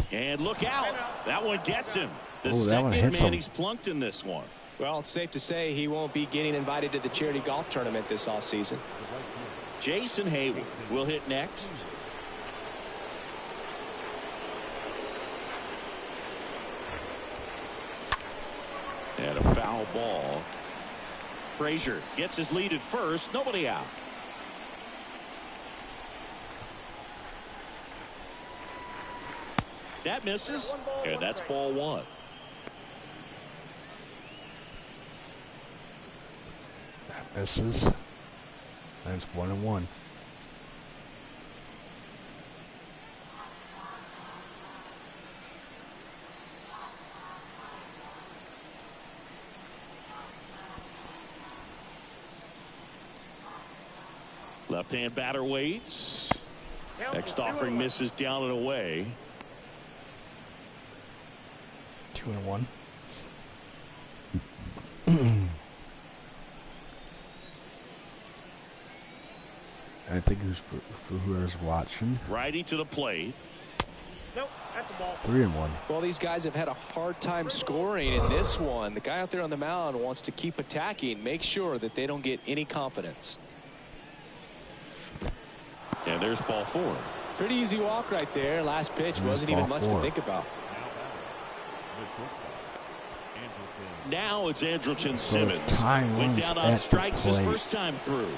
And look out. That one gets him. The second man he's plunked in this one. Well, it's safe to say he won't be getting invited to the charity golf tournament this offseason. Jason Hayward will hit next. And a foul ball. Frazier gets his lead at first. Nobody out. That misses, and that's ball one. That misses. That's 1-1. Left-hand batter waits. Next offering misses down and away. 2-1. I think whoever's watching. Righty to the plate. Nope, that's a ball. 3-1. Well, these guys have had a hard time scoring in this one. The guy out there on the mound wants to keep attacking, make sure that they don't get any confidence. And there's ball 4. Pretty easy walk right there. Last pitch wasn't even much to think about. Now it's Ãńğłś Simmons. Time went runs down on at strikes the his plate. first time through.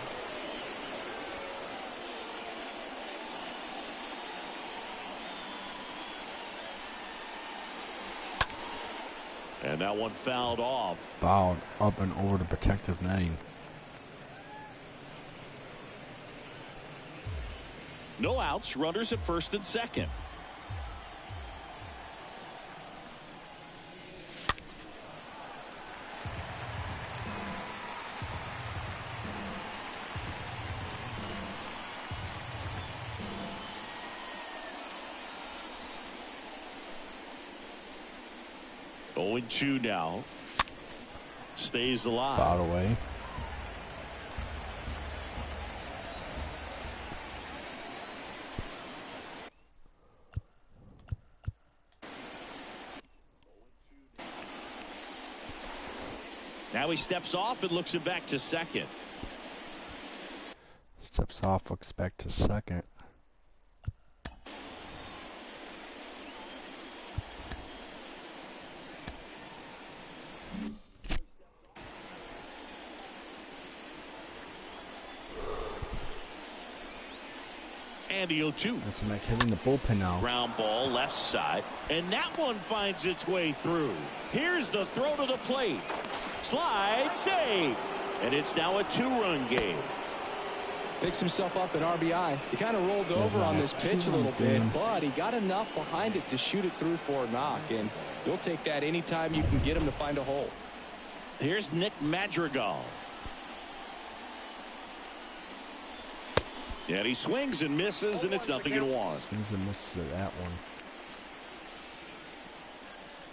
And that one fouled off. Fouled up and over the protective netting. No outs, runners at first and second. Going 2 now. Stays alive. Fouled away. Now he steps off and looks it back to second. Steps off, looks back to second. And the 0-2. That's like hitting the bullpen now. Ground ball left side. And that one finds its way through. Here's the throw to the plate. Slide, save. And it's now a 2-run game. Picks himself up an RBI. He kind of rolled over on this pitch a little bit, but he got enough behind it to shoot it through for a knock. And you'll take that anytime you can get him to find a hole. Here's Nick Madrigal. And he swings and misses, and it's 0-1. Swings and misses at that one.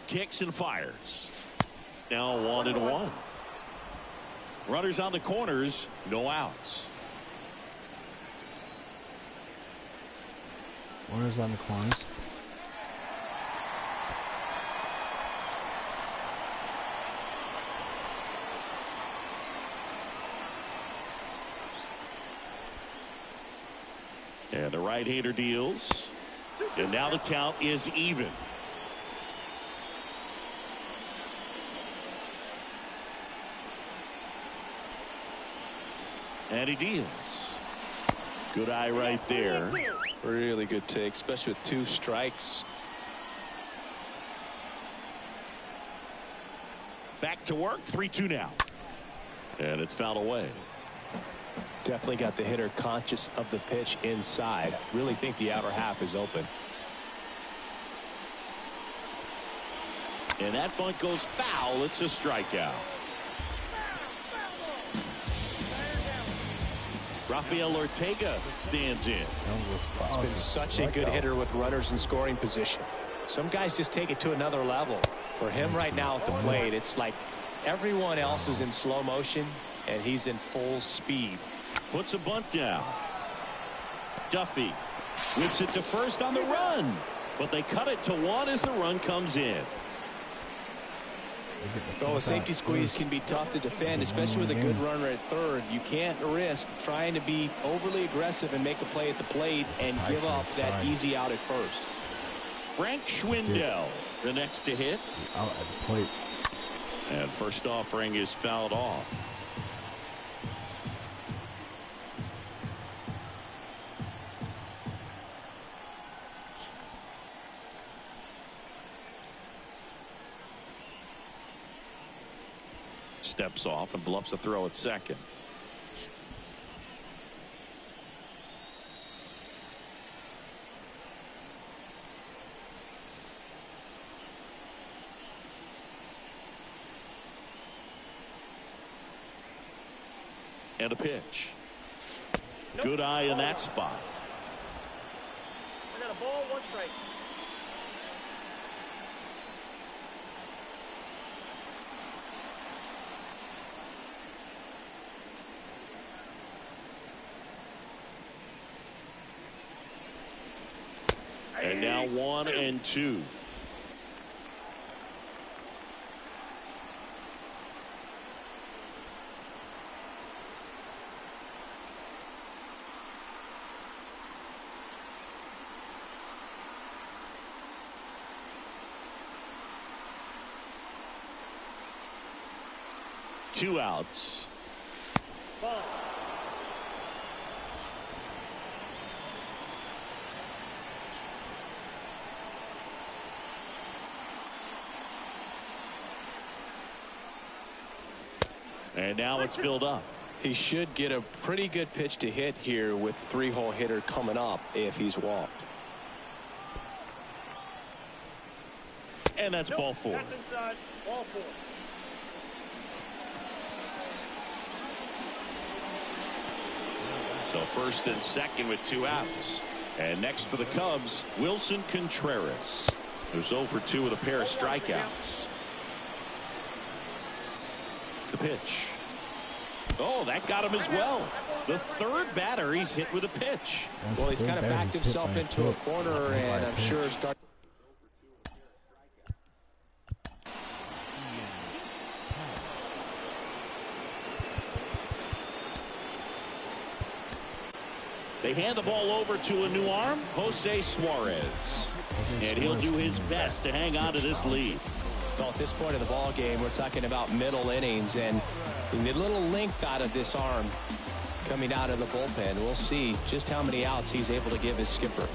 Kicks and fires. Now 1-1. Runners on the corners, no outs. Runners on the corners. And the right-hander deals. And now the count is even. And he deals. Good eye right there. Really good take, especially with 2 strikes. Back to work, 3-2 now. And it's fouled away. Definitely got the hitter conscious of the pitch inside. Really think the outer half is open. And that bunt goes foul. It's a strikeout. Rafael Ortega stands in. He's been such a good hitter with runners in scoring position. Some guys just take it to another level. For him right now at the plate, it's like everyone else is in slow motion and he's in full speed. Puts a bunt down. Duffy whips it to first on the run, but they cut it to 1 as the run comes in. Well, a safety squeeze can be tough to defend, especially with a good runner at third. You can't risk trying to be overly aggressive and make a play at the plate and give up that easy out at first. Frank Schwindel, the next to hit. Out at the plate. And first offering is fouled off. Steps off and bluffs a throw at second. And a pitch. Good eye in that spot. I got a ball, 1 strike. And now 1-2. Two outs. Ball. And now it's filled up. He should get a pretty good pitch to hit here with three-hole hitter coming up if he's walked. And that's ball four. That's inside. Ball four. So first and second with two outs. And next for the Cubs, Wilson Contreras, who's 0 for 2 with a pair of strikeouts. The pitch. Oh, that got him as well. The third batter he's hit with a pitch. Well, he's kind of backed himself into a corner, and I'm sure starting. They hand the ball over to a new arm, Jose Suarez. And he'll do his best to hang on to this lead. Well, at this point of the ball game, we're talking about middle innings, and we need a little length out of this arm coming out of the bullpen. We'll see just how many outs he's able to give his skipper.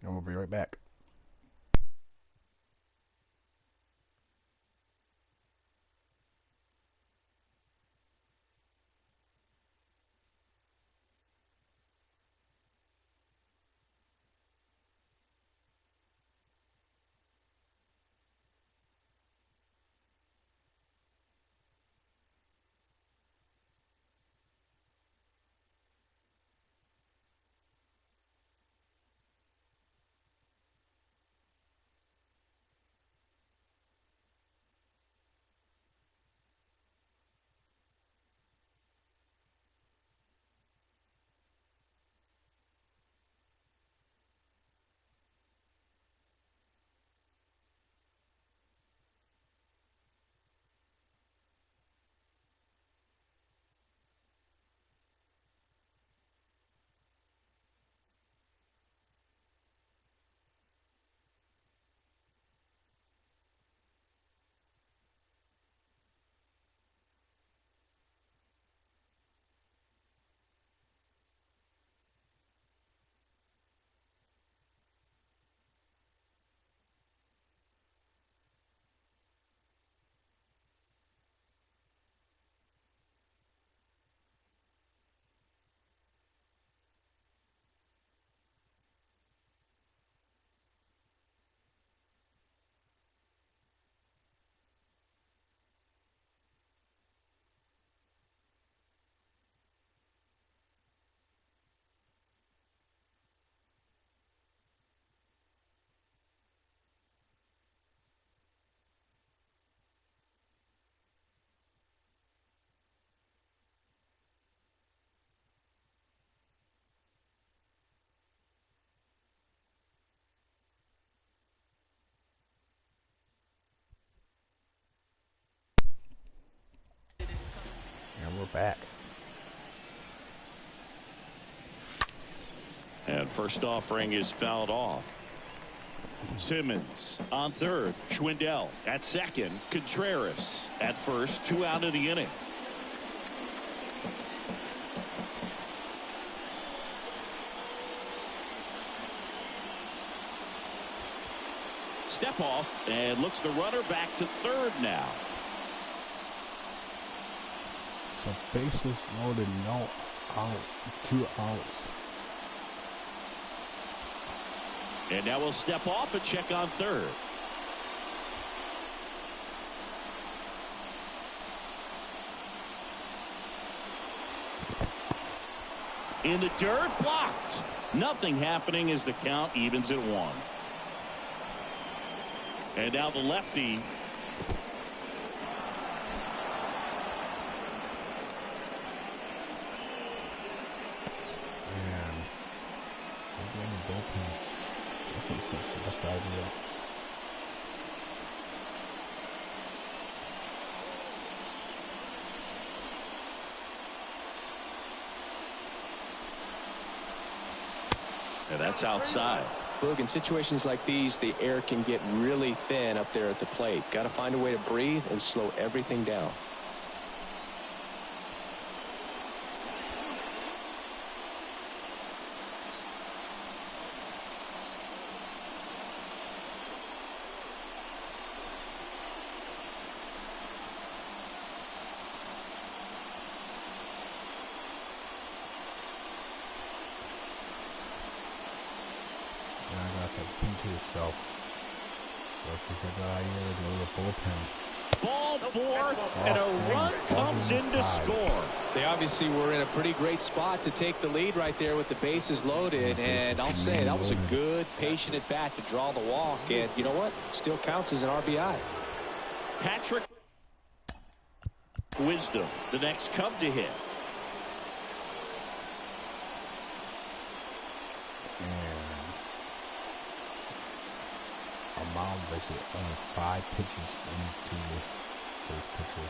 And we'll be right back. back. And first offering is fouled off. Simmons on third. Schwindel at second. Contreras at first. 2 out of the inning. Step off and looks the runner back to third now. So bases loaded, no out, 2 outs. And now we'll step off and check on third. In the dirt, blocked. Nothing happening as the count evens at 1. And now the lefty. Man, I'm going to bullpen. This is the best idea. And that's outside. Look, in situations like these, the air can get really thin up there at the plate. Got to find a way to breathe and slow everything down. Think to yourself, this is a good idea to go to the bullpen. Ball 4, and a run comes in to score. They obviously were in a pretty great spot to take the lead right there with the bases loaded, and I'll say that was a good, patient at bat to draw the walk, and you know what? Still counts as an RBI. Patrick Wisdom, the next Cub to hit. Mound visit only 5 pitches into this pitcher.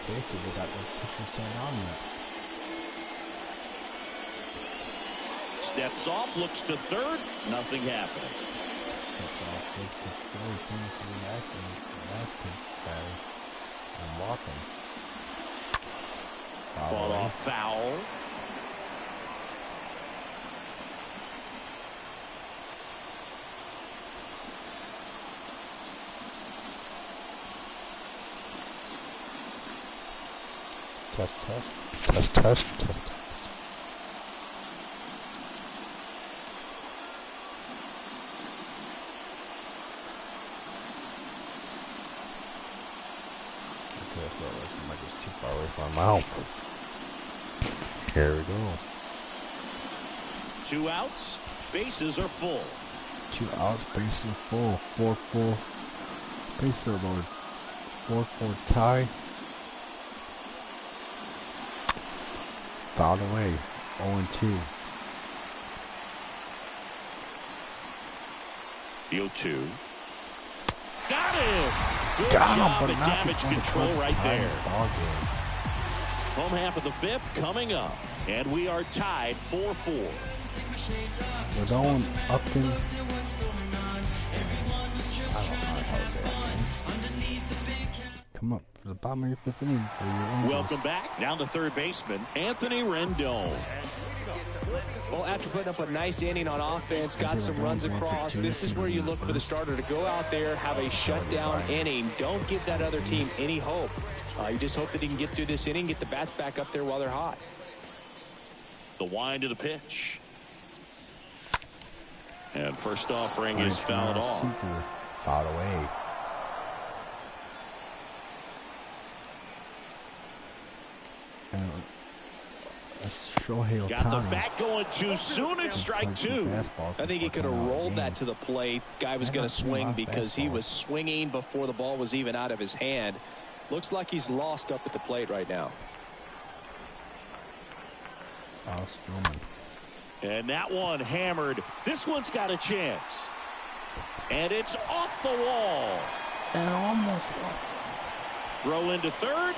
Basically got the pitcher sent on that. Steps off, looks to third, nothing happening. Steps off, looks to third, seems to be last pitch batter. And walking. Fall off foul. Test, test, test, test, test, test. I might just too far away from my mouth. Here we go. 2 outs, bases are full. 2 outs, bases are full. 4-4. Bases are loaded. 4-4 tie. Fouled away. 0-2. The 0-2. Got it! Good Got job him, but at not damage control right there. Home half of the 5th coming up, and we are tied 4-4. We're going up in... I don't know how to say that, man. Come up for the bottom of your 5th inning for your Angels. Welcome back. Down to third baseman, Anthony Rendon. Well, after putting up a nice inning on offense, got some runs across, this is where you look for the starter to go out there, have a shutdown inning. Don't give that other team any hope. You just hope that he can get through this inning, get the bats back up there while they're hot. The wind of the pitch. And first offering is fouled off. Fouled away. That's Shohei Got the Ohtani. bat going too soon and strike two. I think he could have rolled that to the plate. Guy was going to swing because he was swinging before the ball was even out of his hand. Looks like he's lost up at the plate right now. And that one hammered. This one's got a chance. And it's off the wall. And almost off. Throw into third.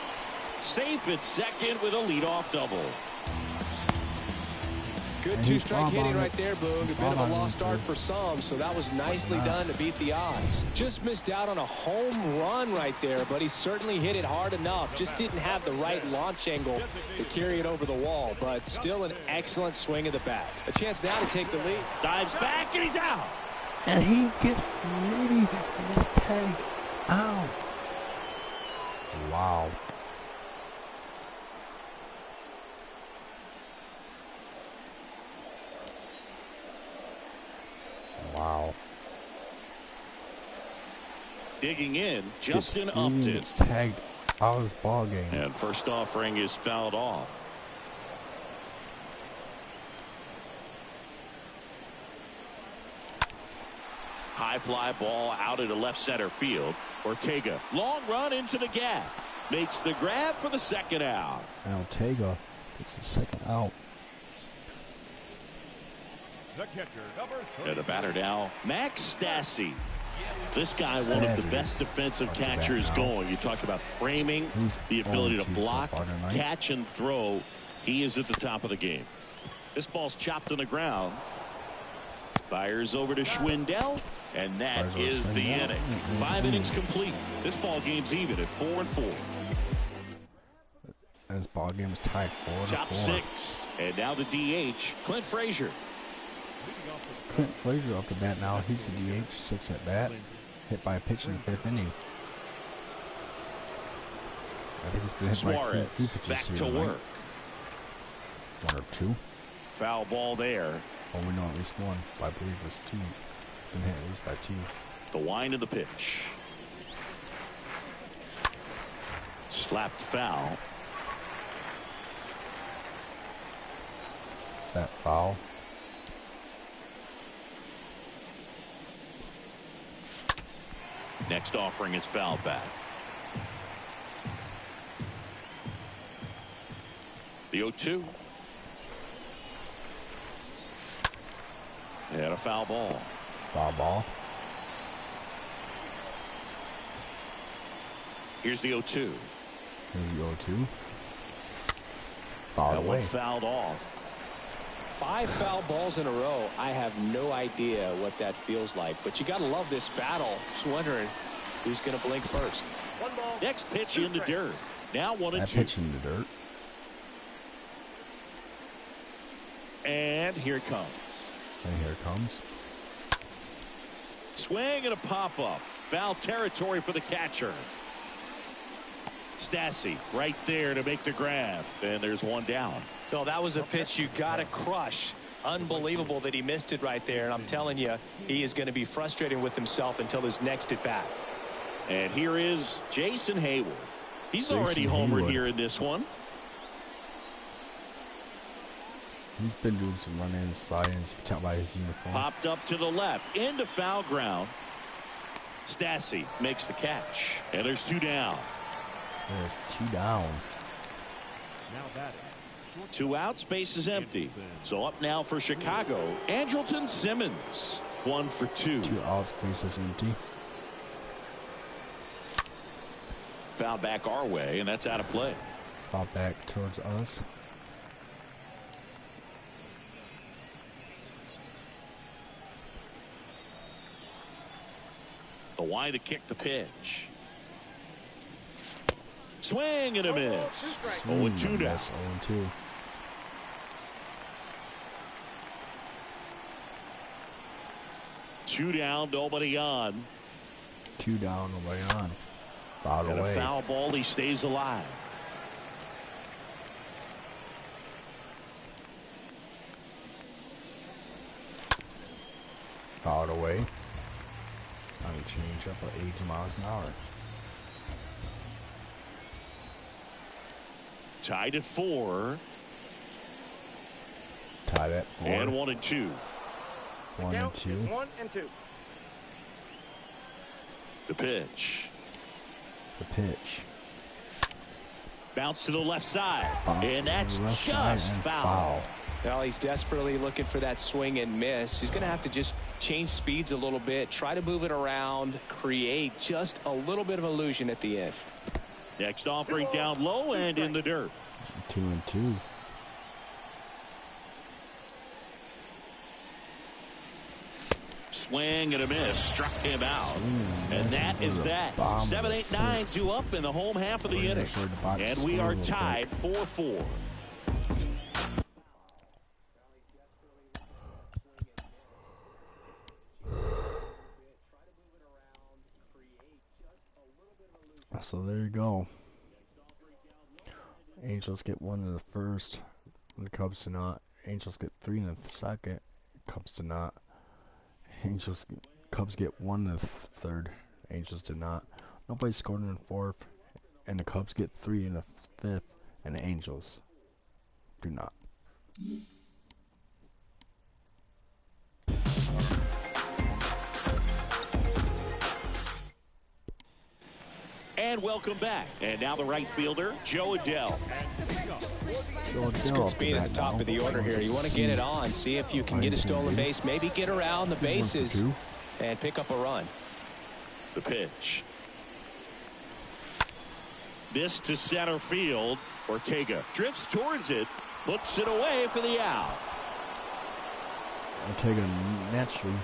Safe at second with a leadoff double. Good two-strike hitting right there, Boog. A bit of a lost start for some, so that was nicely done to beat the odds. Just missed out on a home run right there, but he certainly hit it hard enough. Just didn't have the right launch angle to carry it over the wall, but still an excellent swing of the bat. A chance now to take the lead. Dives back, and he's out. And he gets greedy and gets tagged out. Wow. Wow. Digging in, Justin Upton. Gets tagged out of his ball game. And first offering is fouled off. High fly ball out into left center field. Ortega, long run into the gap. Makes the grab for the second out. And Ortega gets the second out. The catcher, number 30. And the batter now, Max Stassi. This guy, one of the best defensive catchers going. You talk about framing, the ability to block, catch, and throw. He is at the top of the game. This ball's chopped on the ground. Fires over to Schwindel, and that is the inning. 5 innings complete. This ball game's even at 4-4. And this ball game is tied 4-4. Top 6, and now the DH, Clint Frazier. Clint Frazier off the bat now. He's the DH, 6 at bat. Hit by a pitch in the 5th inning. I think he's been hit Suarez, by 2 pitches back here to tonight. work. 1 or 2. Foul ball there. Oh, we know at least 1. I believe it's 2. Been hit at least by 2. The wind of the pitch. Slapped foul. Set foul. Next offering is fouled back. The 0-2. And a foul ball. Foul ball. Here's the 0-2. Here's the 0-2. Foul That away. one fouled off. 5 foul balls in a row. I have no idea what that feels like, but you got to love this battle. Just wondering who's going to blink first. One ball. Next pitch in the dirt. Now 1-2. That pitch in the dirt. And here it comes. And here it comes. Swing and a pop-up. Foul territory for the catcher. Stassi right there to make the grab. And there's one down. No, that was a pitch you got to crush. Unbelievable that he missed it right there. And I'm telling you, he is going to be frustrated with himself until his next at bat. And here is Jason Hayward. He's already homered here in this one. He's been doing some run-ins, slide-ins. You can tell by his uniform. Popped up to the left into foul ground. Stassi makes the catch. And there's 2 down. There's 2 down. Now batting. 2 out, space is empty. So up now for Chicago, Andrelton Simmons. 1 for 2. 2 out, space is empty. Foul back our way, and that's out of play. Foul back towards us. The wind to kick the pitch. Swing and a miss. 0-2 now. 0-2. Two down, nobody on. 2 down, nobody on. Foul And away. a foul ball, he stays alive. Fouled away. Time to change up at 80 miles an hour. Tied at 4. Tied at 4. And 1-2. 1-2. 1-2. The pitch. The pitch. Bounce to the left side. Bounce And that's to the left just side and foul. Well, he's desperately looking for that swing and miss. He's going to have to just change speeds a little bit, try to move it around, create just a little bit of illusion at the end. Next offering down low and in the dirt. 2-2. Swing and a miss. Struck him out. And that is that. 7, 8, 9, 2 up in the home half of the inning. And we are tied 4-4. So there you go. Angels get 1 in the first. The Cubs do not. Angels get 3 in the second. Cubs do not. Cubs get 1 in the third. Angels do not. Nobody scored in the fourth. And the Cubs get 3 in the fifth. And the Angels do not. And welcome back. And now the right fielder, Joe Adell. It's good speed at the top of the order here. You want to get it on, see if you can get a stolen base, maybe get around the bases and pick up a run. The pitch. This to center field. Ortega drifts towards it, puts it away for the out. Ortega naturally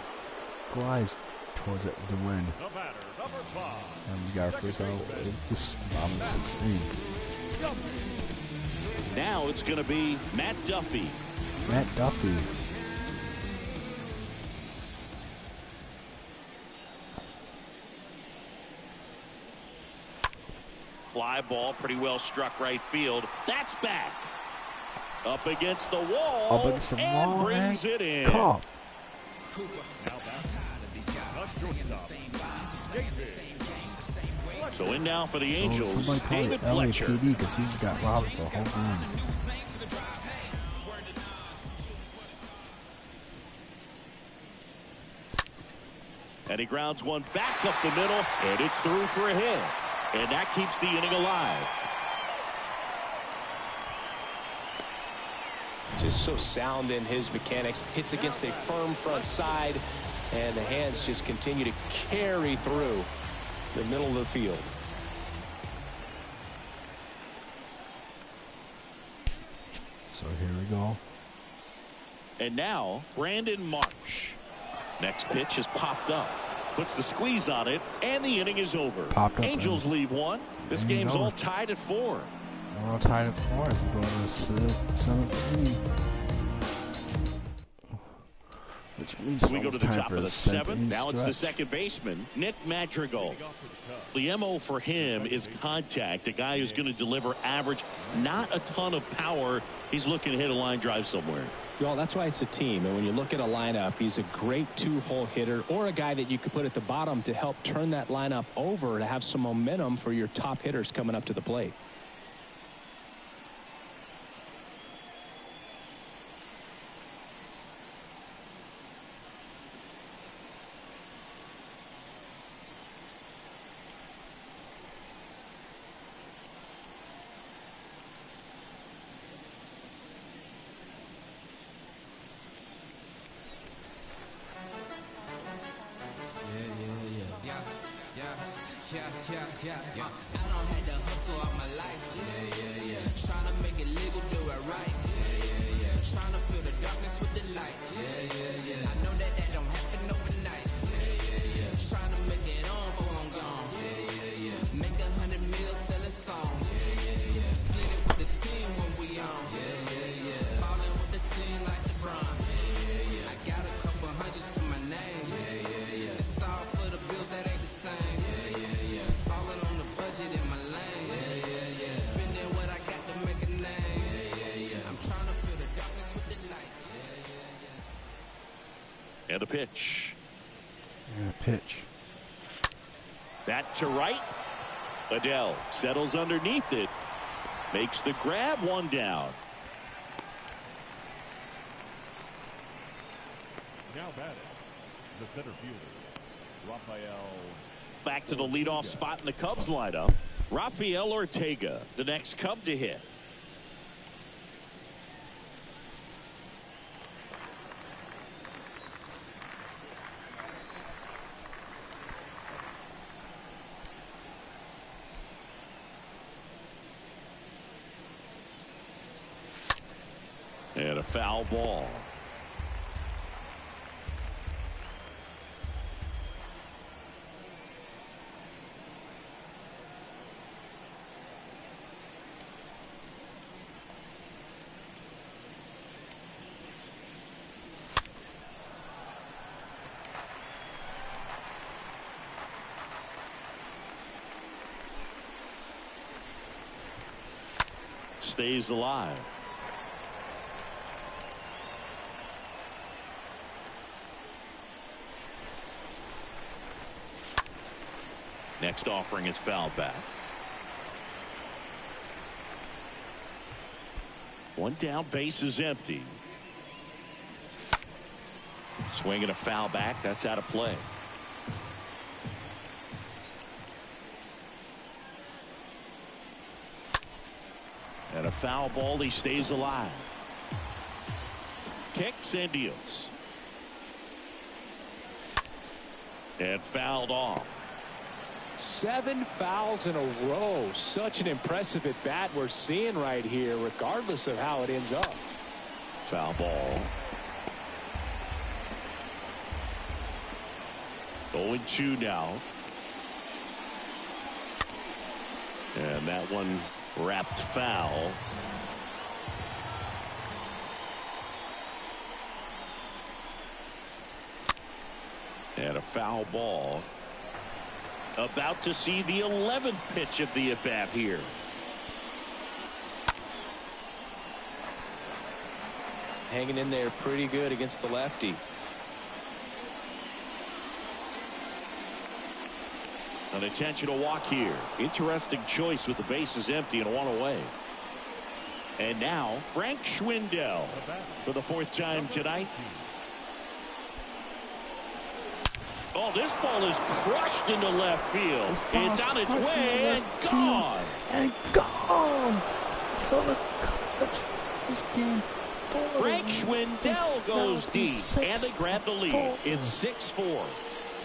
glides towards it with the wind. The batter, number 5. And we got our first out. Just bottom of 16. Now it's going to be Matt Duffy. Matt Duffy. Fly ball, pretty well struck right field. That's back. Up against the wall. Up against the and wall. Brings it in. Caught. So in now for the Angels, Somebody call David it Fletcher. LAPD because he's got robbed for a whole game. And he grounds one back up the middle, and it's through for a hit. And that keeps the inning alive. Just so sound in his mechanics. Hits against a firm front side, and the hands just continue to carry through the middle of the field. So here we go. And now, Brandon Marsh. Next pitch is popped up. Puts the squeeze on it, and the inning is over. Angels leave 1. This game's all tied at 4. We're all tied at 4 as we go to the 7th. Which means we go to the top of the 7th. Now it's the second baseman, Nick Madrigal. The MO for him is contact. A guy who's going to deliver average, not a ton of power. He's looking to hit a line drive somewhere. Well, that's why it's a team. And when you look at a lineup, he's a great 2-hole hitter or a guy that you could put at the bottom to help turn that lineup over to have some momentum for your top hitters coming up to the plate. Yeah. I don't had to hustle all my life. Yeah. Trying to make it legal, do it right. Yeah. Trying to fill the darkness with the light. Yeah. I know that don't happen overnight. Yeah. Trying to make it on before I'm gone. Yeah. Make 100 mil selling songs. Yeah. Split it with the team when we on. Yeah. Ballin' with the team like LeBron. Yeah. I got a couple hundreds to my name. Yeah. It's all for the bills that ain't the same. On the budget in my lane. Spending what I got to make a name. I'm trying to fill the darkness with the light. And a pitch. That to right. Adell settles underneath it. Makes the grab, 1 down. Now batting, the center fielder, Rafael. Back to the leadoff spot in the Cubs lineup. Rafael Ortega, the next Cub to hit. And a foul ball. Stays alive. Next offering is fouled back. One down, base is empty. Swinging a foul back. That's out of play. And a foul ball. He stays alive. Kicks and deals. And fouled off. 7 fouls in a row. Such an impressive at bat we're seeing right here, regardless of how it ends up. Foul ball. 0-2 now. And that one wrapped foul. And a foul ball. About to see the 11th pitch of the at-bat here. Hanging in there pretty good against the lefty. An intentional walk here. Interesting choice with the bases empty and one away. And now Frank Schwindel for the 4th time tonight. Oh, this ball is crushed into left field. It's on its way and gone. And gone. So the Cubs are this game. Frank Schwindel goes deep, and they grab the lead. It's 6-4.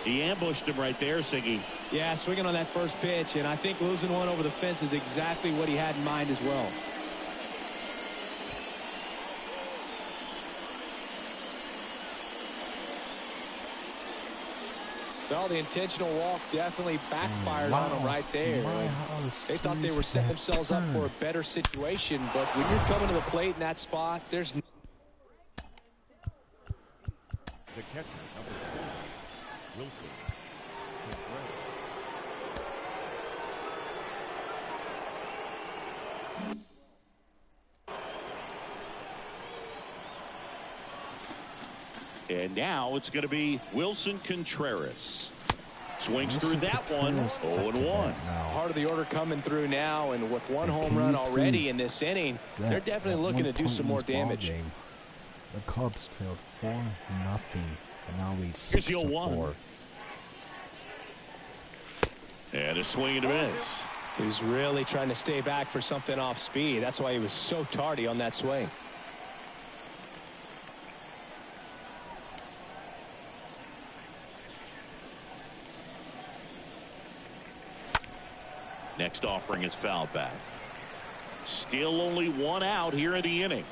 He ambushed him right there, Siggy. Yeah, swinging on that first pitch, and I think losing one over the fence is exactly what he had in mind as well. Well, the intentional walk definitely backfired on them right there. They thought they were setting themselves up for a better situation, but when you're coming to the plate in that spot, there's The catcher, number 4, Wilson. And now it's going to be Wilson Contreras. Swings through that one. 0-1. Part of the order coming through now, and with one home run already in this inning, they're definitely looking to do some more damage. The Cubs trailed 4-0, and now lead 6-4. And a swing and a miss. He was really trying to stay back for something off speed. That's why he was so tardy on that swing. Next offering is fouled back. Still only one out here in the inning.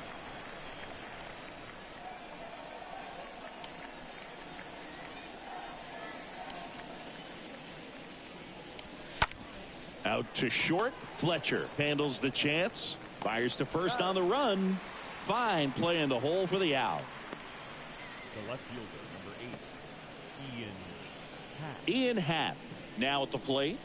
Out to short. Fletcher handles the chance. Fires to first on the run. Fine play in the hole for the out. The left fielder, number 8, Ian Happ. Ian Happ now at the plate.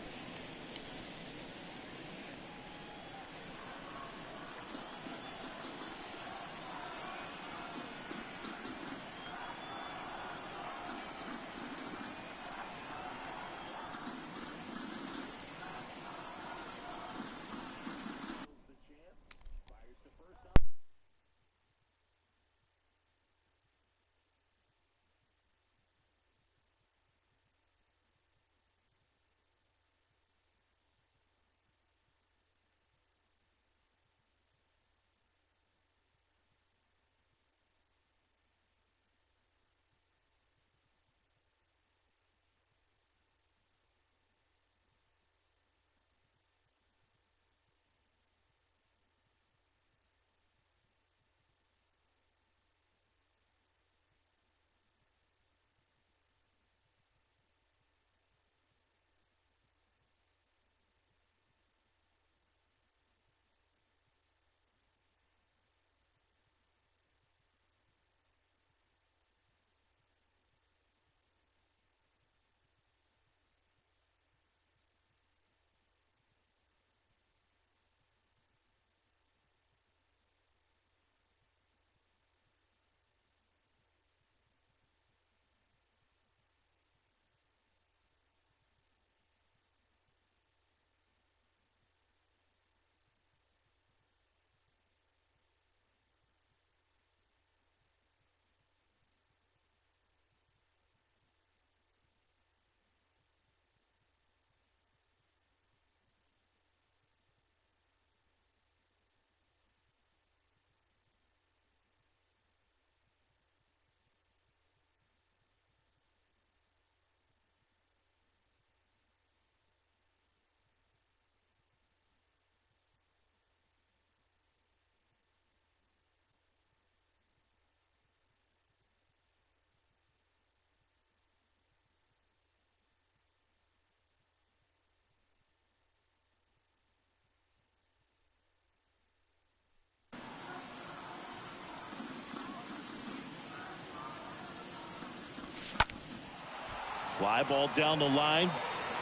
Fly ball down the line.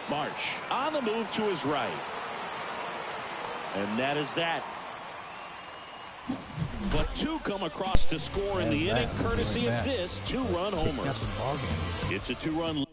Marsh on the move to his right. And that is that. But two come across to score in the inning, courtesy of this two-run homer. It's a two-run.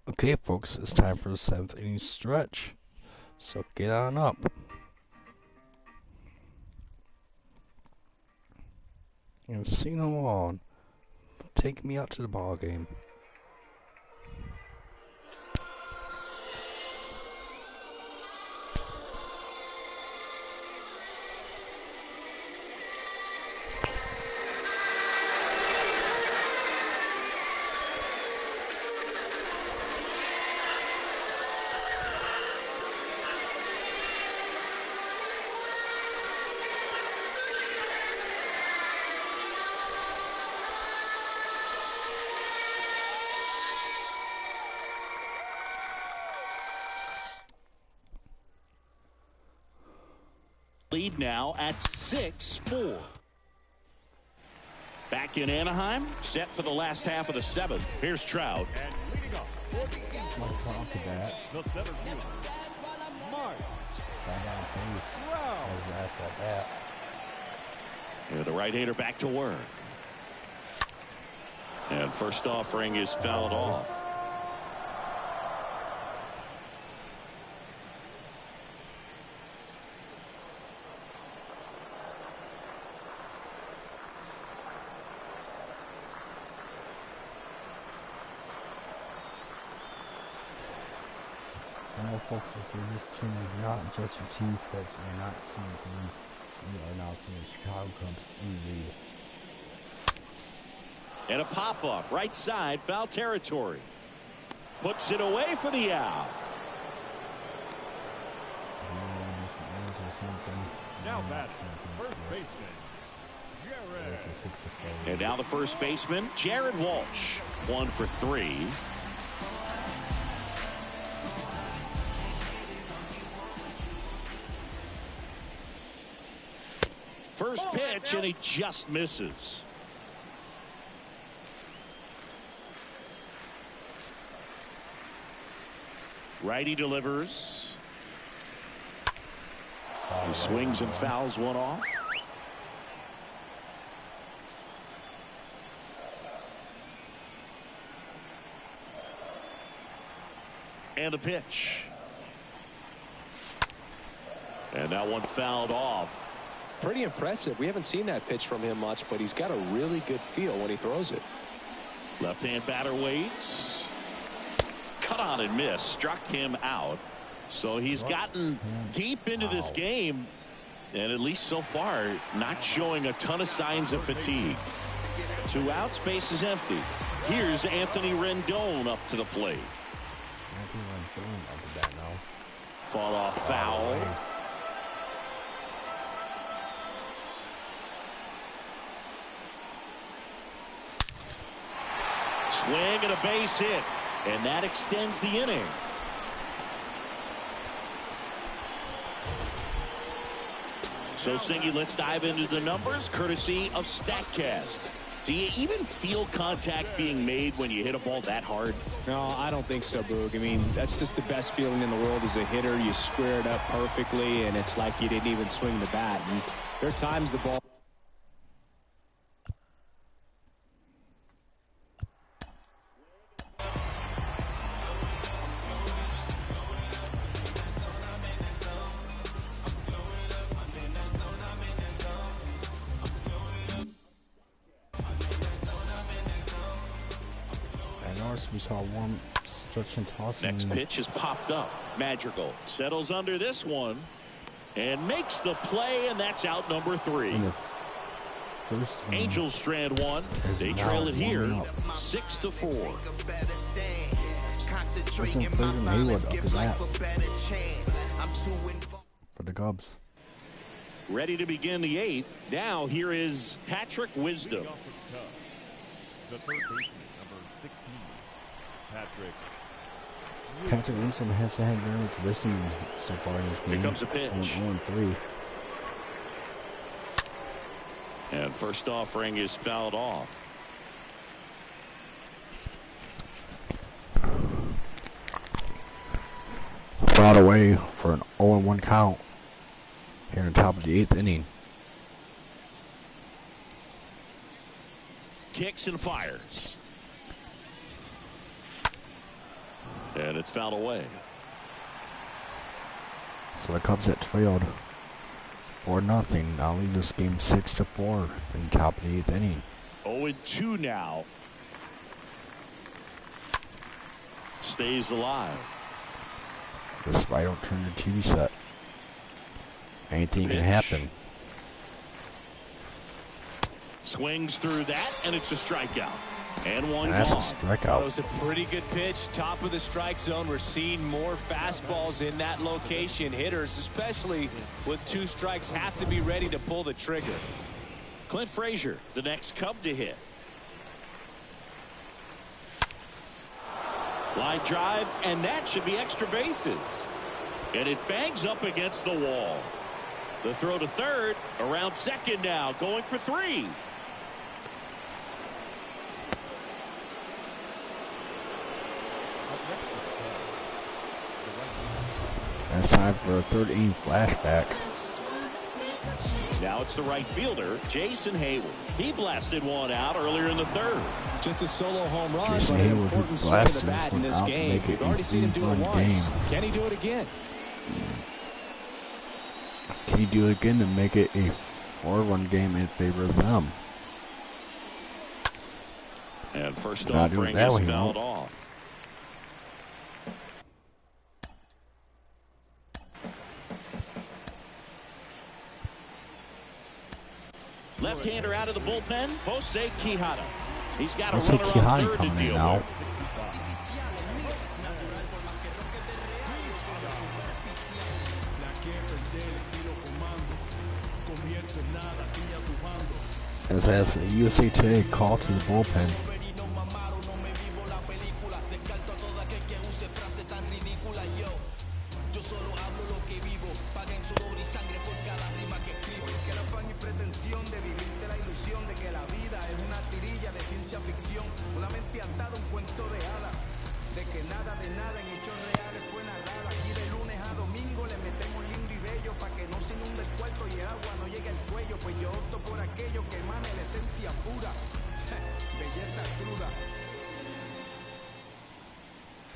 Okay, folks, it's time for the 7th inning stretch. So get on up. And sing along. Take me out to the ball game. Lead now at 6-4. Back in Anaheim, set for the last half of the seventh. Here's Trout. And leading up, The center fielder, Mark Trout. The right-hander back to work. And first offering is fouled off. Folks, if you're just tuning in, you're not just your team sets, you're not seeing things. You are now seeing Chicago Cubs in the lead. And a pop-up, right side, foul territory. Puts it away for the out. Now that's first baseman, Jared. And now the first baseman, Jared Walsh. 1 for 3. First pitch, and he just misses. Righty delivers. He swings and fouls one off. And the pitch. And that one fouled off. Pretty impressive. We haven't seen that pitch from him much, but he's got a really good feel when he throws it. Left-hand batter waits. Cut on and miss. Struck him out. So he's gotten deep into this game, and at least so far, not showing a ton of signs of fatigue. 2 outs, base is empty. Here's Anthony Rendon up to the plate. Fought off foul. Swing and a base hit, and that extends the inning. So, Singy, let's dive into the numbers, courtesy of StatCast. Do you even feel contact being made when you hit a ball that hard? No, I don't think so, Boog. I mean, that's just the best feeling in the world as a hitter. You square it up perfectly, and it's like you didn't even swing the bat. And there are times the ball... We saw one stretch and toss. Next pitch is popped up. Madrigal settles under this one and makes the play, and that's out number 3. Angels strand one. They trail it here 6-4. For the Cubs. Ready to begin the 8th. Now here is Patrick Wisdom. The third baseman, number 16, Patrick Wisdom hasn't had very much wisdom so far in this game. Here comes a pitch. 0-3. And first offering is fouled off. Fouled away for an 0-1 count here on top of the 8th inning. Kicks and fires. And it's fouled away. So the Cubs that trailed 4-0 now lead this game 6-4 in the top of the 8th inning. 0-2 now. Stays alive. The spiral turned the TV set. Anything can happen. Swings through that, and it's a strikeout. And one That's gone. a strikeout. That was a pretty good pitch. Top of the strike zone. We're seeing more fastballs in that location. Hitters, especially with 2 strikes, have to be ready to pull the trigger. Clint Frazier, the next Cub to hit. Line drive, and that should be extra bases. And it bangs up against the wall. The throw to third, around second now, going for 3. It's time for a third inning flashback. Now it's the right fielder, Jason Hayward. He blasted one out earlier in the third. Just a solo home run, Jason but an Hayward important swing of the bat in this game. We've already seen him do it once. Can he do it again? Can he do it again to make it a 4-1 game in favor of them? And first offering is fouled off. Left-hander out of the bullpen, Jose Quijada. He's got a runner on third to deal with. As a USA Today call to the bullpen.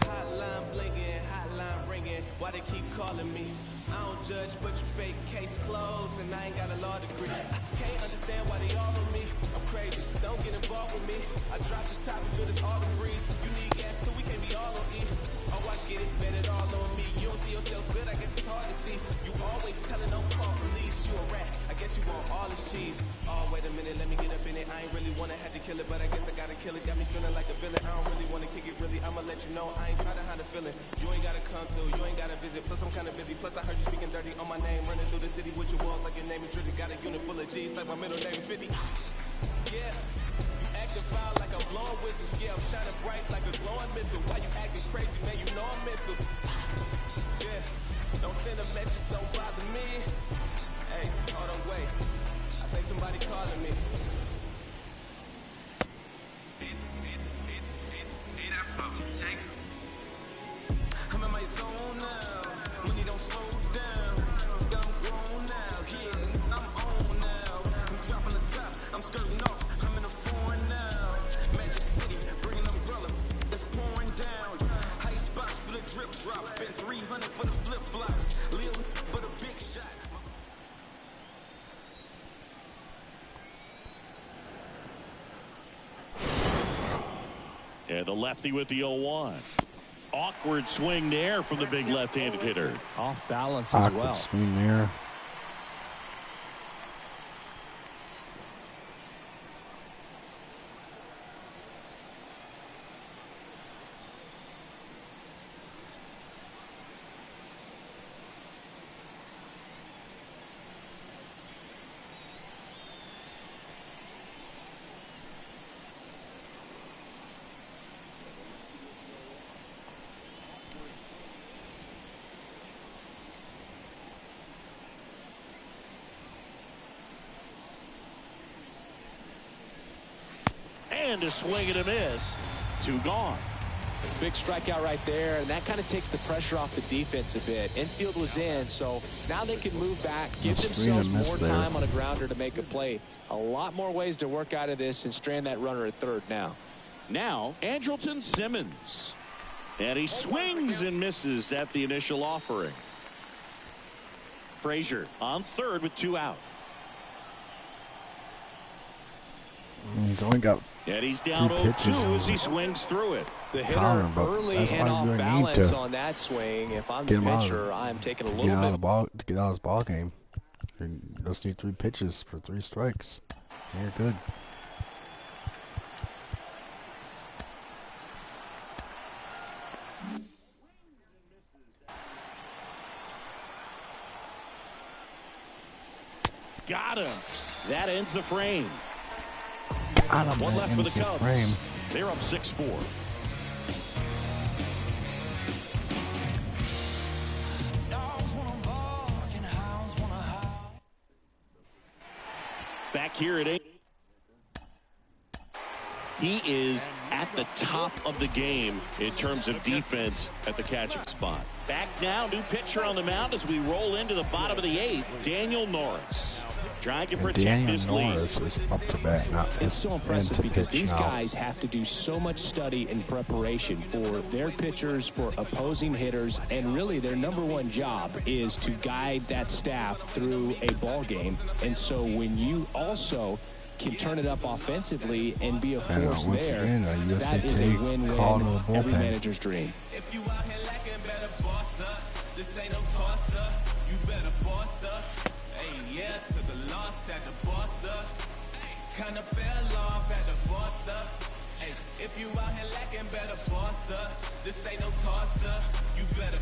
Hotline blinging, hotline ringing. Why they keep calling me? I don't judge, but you fake case closed, and I ain't got a law degree. Can't understand why they all on me. I'm crazy, don't get involved with me. I drop the top and feel this all the breeze. You need gas too, we can't be all on E. Oh, I get it, bet it all on me. You don't see yourself good, I guess it's hard to see. You always telling don't call police, you a rat. I guess you want all this cheese. Oh, wait a minute, let me get up in it. I ain't really wanna have to kill it, but I guess I gotta kill it. Got me feeling like a villain. I don't really wanna kick it, really. I'ma let you know I ain't trying to hide a feeling. You ain't gotta come through, you ain't gotta visit. Plus I'm kinda busy. Plus I heard you speaking dirty on my name. Running through the city with your walls like your name is Drizzy. Got a unit full of G's like my middle name is 50. Yeah. Acting foul like I'm blowing whistles. Yeah, I'm shining bright like a glowing missile. Why you acting crazy, man? You know I'm mental. Yeah, don't send a message, don't bother me. Hey, hold on, wait. I think somebody calling me. That probably take I'm in my zone now. Money don't slow down. I'm grown now. Yeah, I'm on now. I'm dropping the top. I'm skirting off. I'm in a foreign now. Magic City, bring an umbrella. It's pouring down. High spots for the drip drop. Spent 300 for the flip flops. Little but a big shot. Yeah, the lefty with the 0-1. Awkward swing there from the big left-handed hitter. Off balance as well. Awkward swing there. And a swing and a miss. 2 gone. Big strikeout right there, and that kind of takes the pressure off the defense a bit. Infield was in, so now they can move back, give themselves more time on a grounder to make a play. A lot more ways to work out of this and strand that runner at third now. Now, Andrelton Simmons. And he swings and misses at the initial offering. Frazier on third with 2 out. He's only got and he's down 0-2 as he swings through it. The hitter early and off balance on that swing. If I'm the pitcher, I'm taking a little bit. To get out of his ball game. You just need 3 pitches for 3 strikes. You're good. Got him. That ends the frame. One left for the Cubs. They're up 6-4. here at 8. He is at the top of the game in terms of defense at the catching spot. Back now, new pitcher on the mound as we roll into the bottom of the 8th. Daniel Norris trying to protect this lead. Norris is up to bat, not It's so impressive because these now. guys have to do so much study and preparation for their pitchers, for opposing hitters, and really their number one job is to guide that staff through a ball game. And so when you also can turn it up offensively and be a force there, that is a win-win, every manager's dream. If you out here lacking, better boss up. This ain't no toss up. You better boss up. Hey, yeah, to the loss, had to boss up. Kinda fell off, had to boss up. Hey, if you out here lacking, better boss up. This ain't no toss up. You better.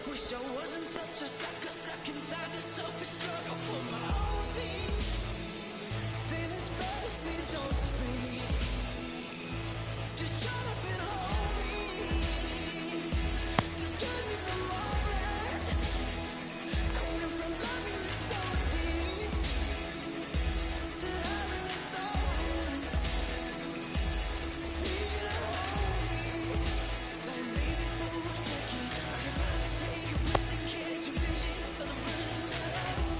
Wish I wasn't such a sucker, stuck inside the selfish struggle for my own peace. Then it's better if we don't speak. Just shut up and hold me. Just give me the moment. I went from loving you so deep to having it stolen. Speaking of hold me, like maybe for a second I can finally take a breath and catch a vision of the version that I am.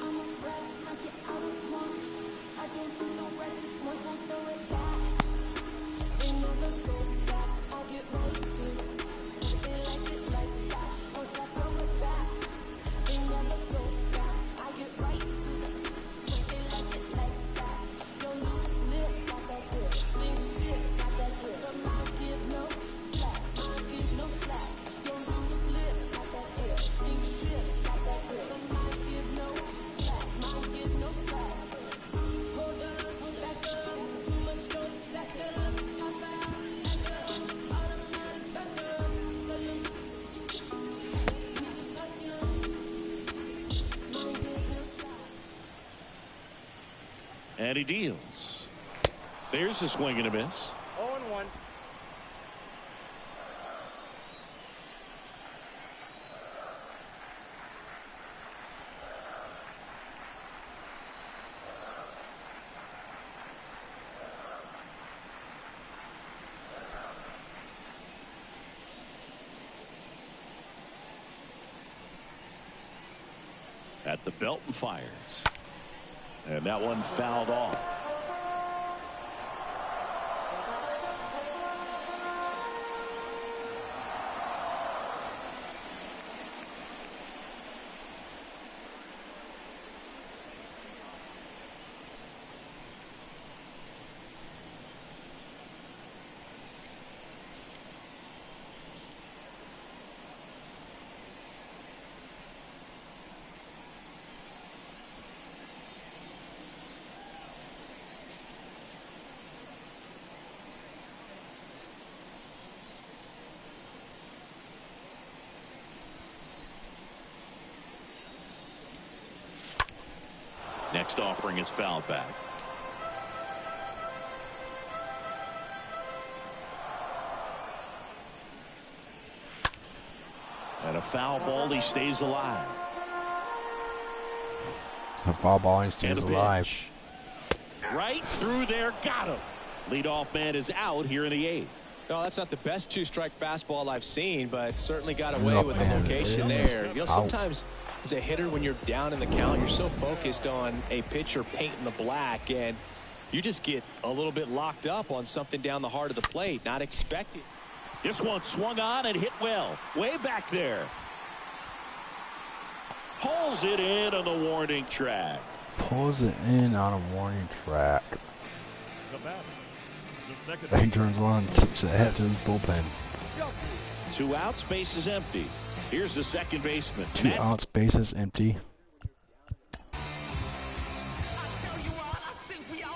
I'm a brat, knock you out of one. I don't do no ratchet once I throw it back. They never go back. I get right to it. They like it like that. Once I throw it back, they never go back. I get right to it. They like it like that. Your loose lips got that grip. Sink ships got that grip. But mine give no slack. Mine give no slack. Your loose lips got that grip. Sink ships got that grip. But mine give no slack. Mine give no slack. Hold up, back up. Too much stroke to stack up. Pop out, back up. Automatic back up. Tell them we just pass you. Mine give no slack. And he deals. There's a swing and a miss. 0-1. At the belt and fires. And that one fouled off. Next offering is fouled back. And a foul ball, he stays alive. A foul ball, he stays alive. Pitch. Right through there, got him. Leadoff man is out here in the 8th. No, that's not the best two-strike fastball I've seen, but certainly got away with the location there. You know, sometimes as a hitter, when you're down in the count, you're so focused on a pitcher painting the black, and you just get a little bit locked up on something down the heart of the plate, not expecting. This one swung on and hit well. Way back there. Pulls it in on the warning track. Pulls it in on a warning track. The batter, the second. He turns around and tips it ahead to his bullpen. 2 outs, base is empty. Here's the second baseman. 2 outs, base is empty. I tell you all, I think we all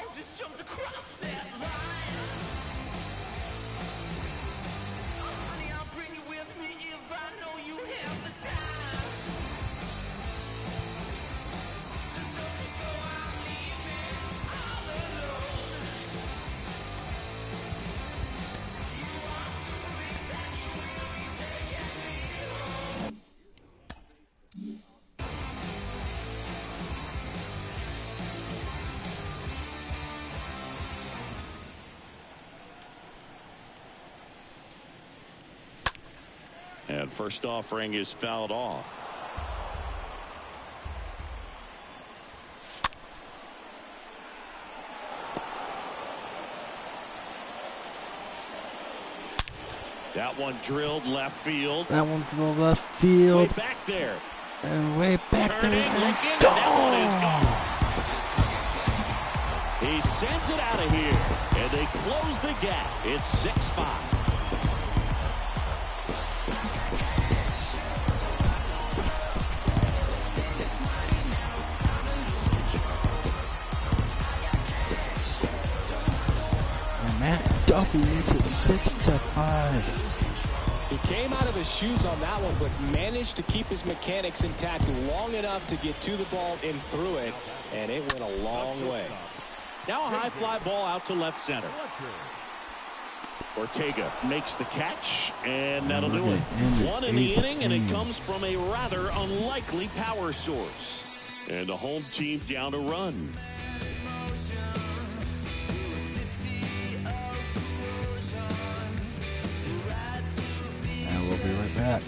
And first offering is fouled off. That one drilled left field. That one drilled left field. Way back there. And way back Turning, there. looking, and that one is gone. He sends it out of here, and they close the gap. It's 6-5. And Matt Duffy makes it 6-5. He came out of his shoes on that one, but managed to keep his mechanics intact long enough to get to the ball and through it, and it went a long way. Now a high fly ball out to left center. Ortega makes the catch, and that'll do it. One in the inning, and it comes from a rather unlikely power source. And the home team down a run. And we'll be right back.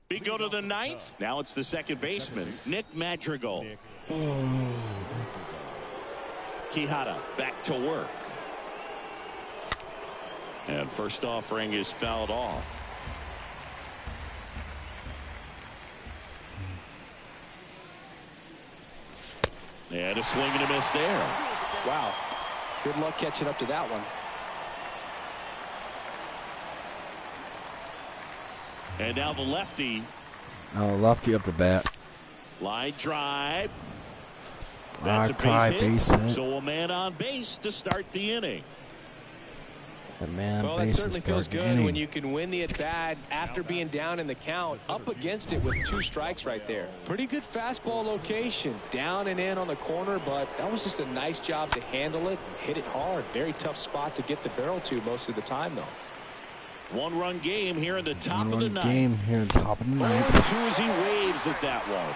We go to the ninth. Now it's the second baseman, Nick Madrigal. Quijada back to work. And first offering is fouled off. And a swing and a miss there. Wow. Good luck catching up to that one. And now the lefty. Oh, lefty up the bat. Line drive. That's a base hit. So a man on base to start the inning. The man well, on base that certainly feels good when you can win the at-bat after being down in the count. Up against it with 2 strikes right there. Pretty good fastball location. Down and in on the corner, but that was just a nice job to handle it and hit it hard. Very tough spot to get the barrel to most of the time, though. One-run game here in the top of the ninth. Game here in the top of the ninth. 0-2 as he waves at that one.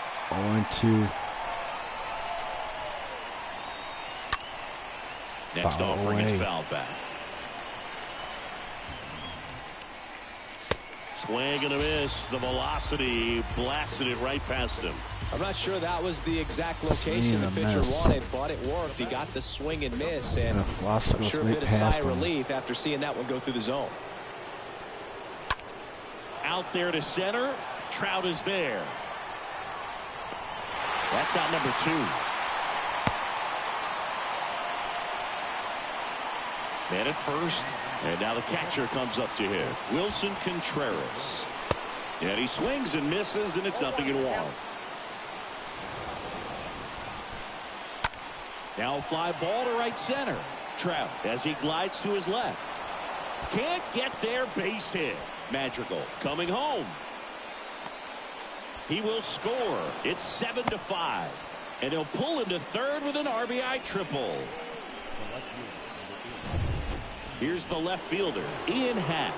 0-2. Next offering is fouled back. Swing and a miss. The velocity blasted it right past him. I'm not sure that was the exact location the pitcher wanted, but it worked. He got the swing and miss, and I'm sure a bit of sigh of relief after seeing that one go through the zone. Out there to center. Trout is there. That's out number 2. Man at first, and now the catcher comes up to him. Wilson Contreras. And he swings and misses, and it's 0-1. Now a fly ball to right center. Trout as he glides to his left. Can't get there, base hit. Madrigal coming home. He will score. It's 7-5. And he'll pull into third with an RBI triple. Here's the left fielder, Ñíğht.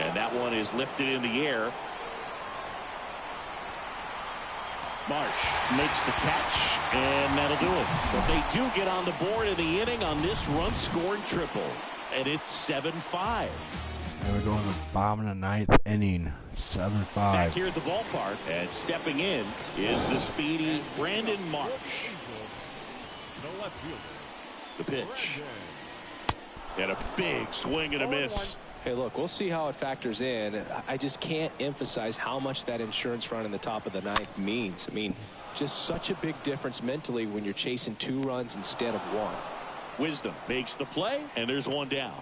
And that one is lifted in the air. Marsh makes the catch, and that'll do it. But they do get on the board in the inning on this run-scored triple. And it's 7-5. And we're going to the bottom of the ninth inning, 7-5. Back here at the ballpark, and stepping in is the speedy Brandon Marsh. The pitch. And a big swing and a miss. Hey, look, we'll see how it factors in. I just can't emphasize how much that insurance run in the top of the ninth means. I mean, just such a big difference mentally when you're chasing 2 runs instead of 1. Wisdom makes the play, and there's one down.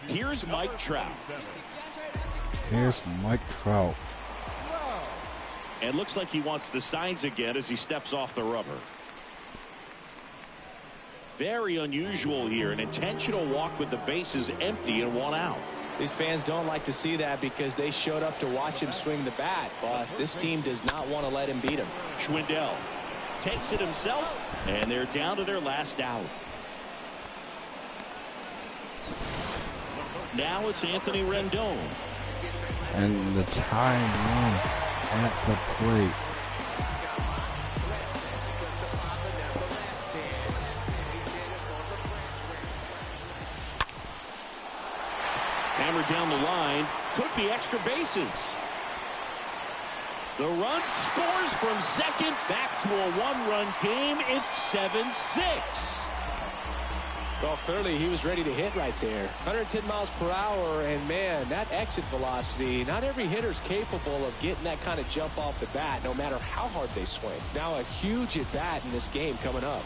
Here's Mike Trout. Here's Mike Trout. And looks like he wants the signs again as he steps off the rubber. Very unusual here. An intentional walk with the bases empty and 1 out. These fans don't like to see that because they showed up to watch him swing the bat. But this team does not want to let him beat him. Schwindel takes it himself, and they're down to their last out. Now it's Anthony Rendon. And the tying run at the plate. Hammered down the line. Could be extra bases. The run scores from second. Back to a 1-run game. It's 7-6. Well, clearly he was ready to hit right there. 110 miles per hour, and man, that exit velocity, not every hitter's capable of getting that kind of jump off the bat, no matter how hard they swing. Now a huge at bat in this game coming up.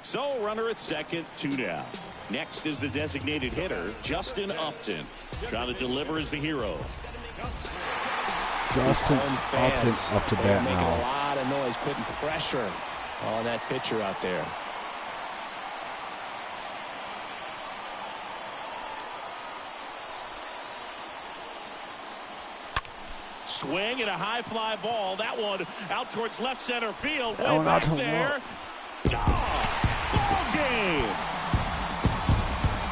So, runner at second, 2 down. Next is the designated hitter, Justin Upton. Trying to deliver as the hero. Justin Upton up to bat making now. a lot of noise, putting pressure on that pitcher out there. Swing and a high fly ball. That one out towards left center field. Way one back out to there. Ball game.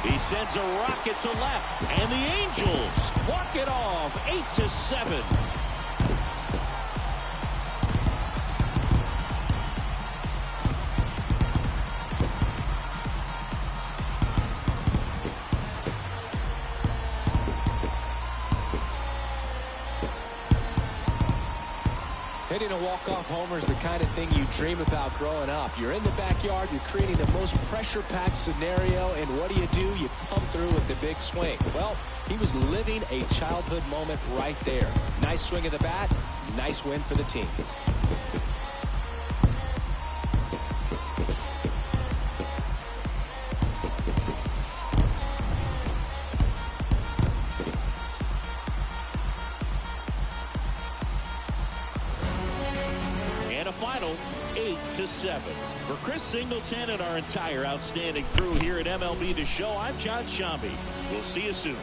He sends a rocket to left, and the Angels walk it off 8-7. Hitting a walk-off homer is the kind of thing you dream about growing up. You're in the backyard, you're creating the most pressure-packed scenario, and what do? You come through with the big swing. Well, he was living a childhood moment right there. Nice swing of the bat, nice win for the team. Final 8-7. For Chris Singleton and our entire outstanding crew here at MLB The Show, I'm John Shambi. We'll see you soon.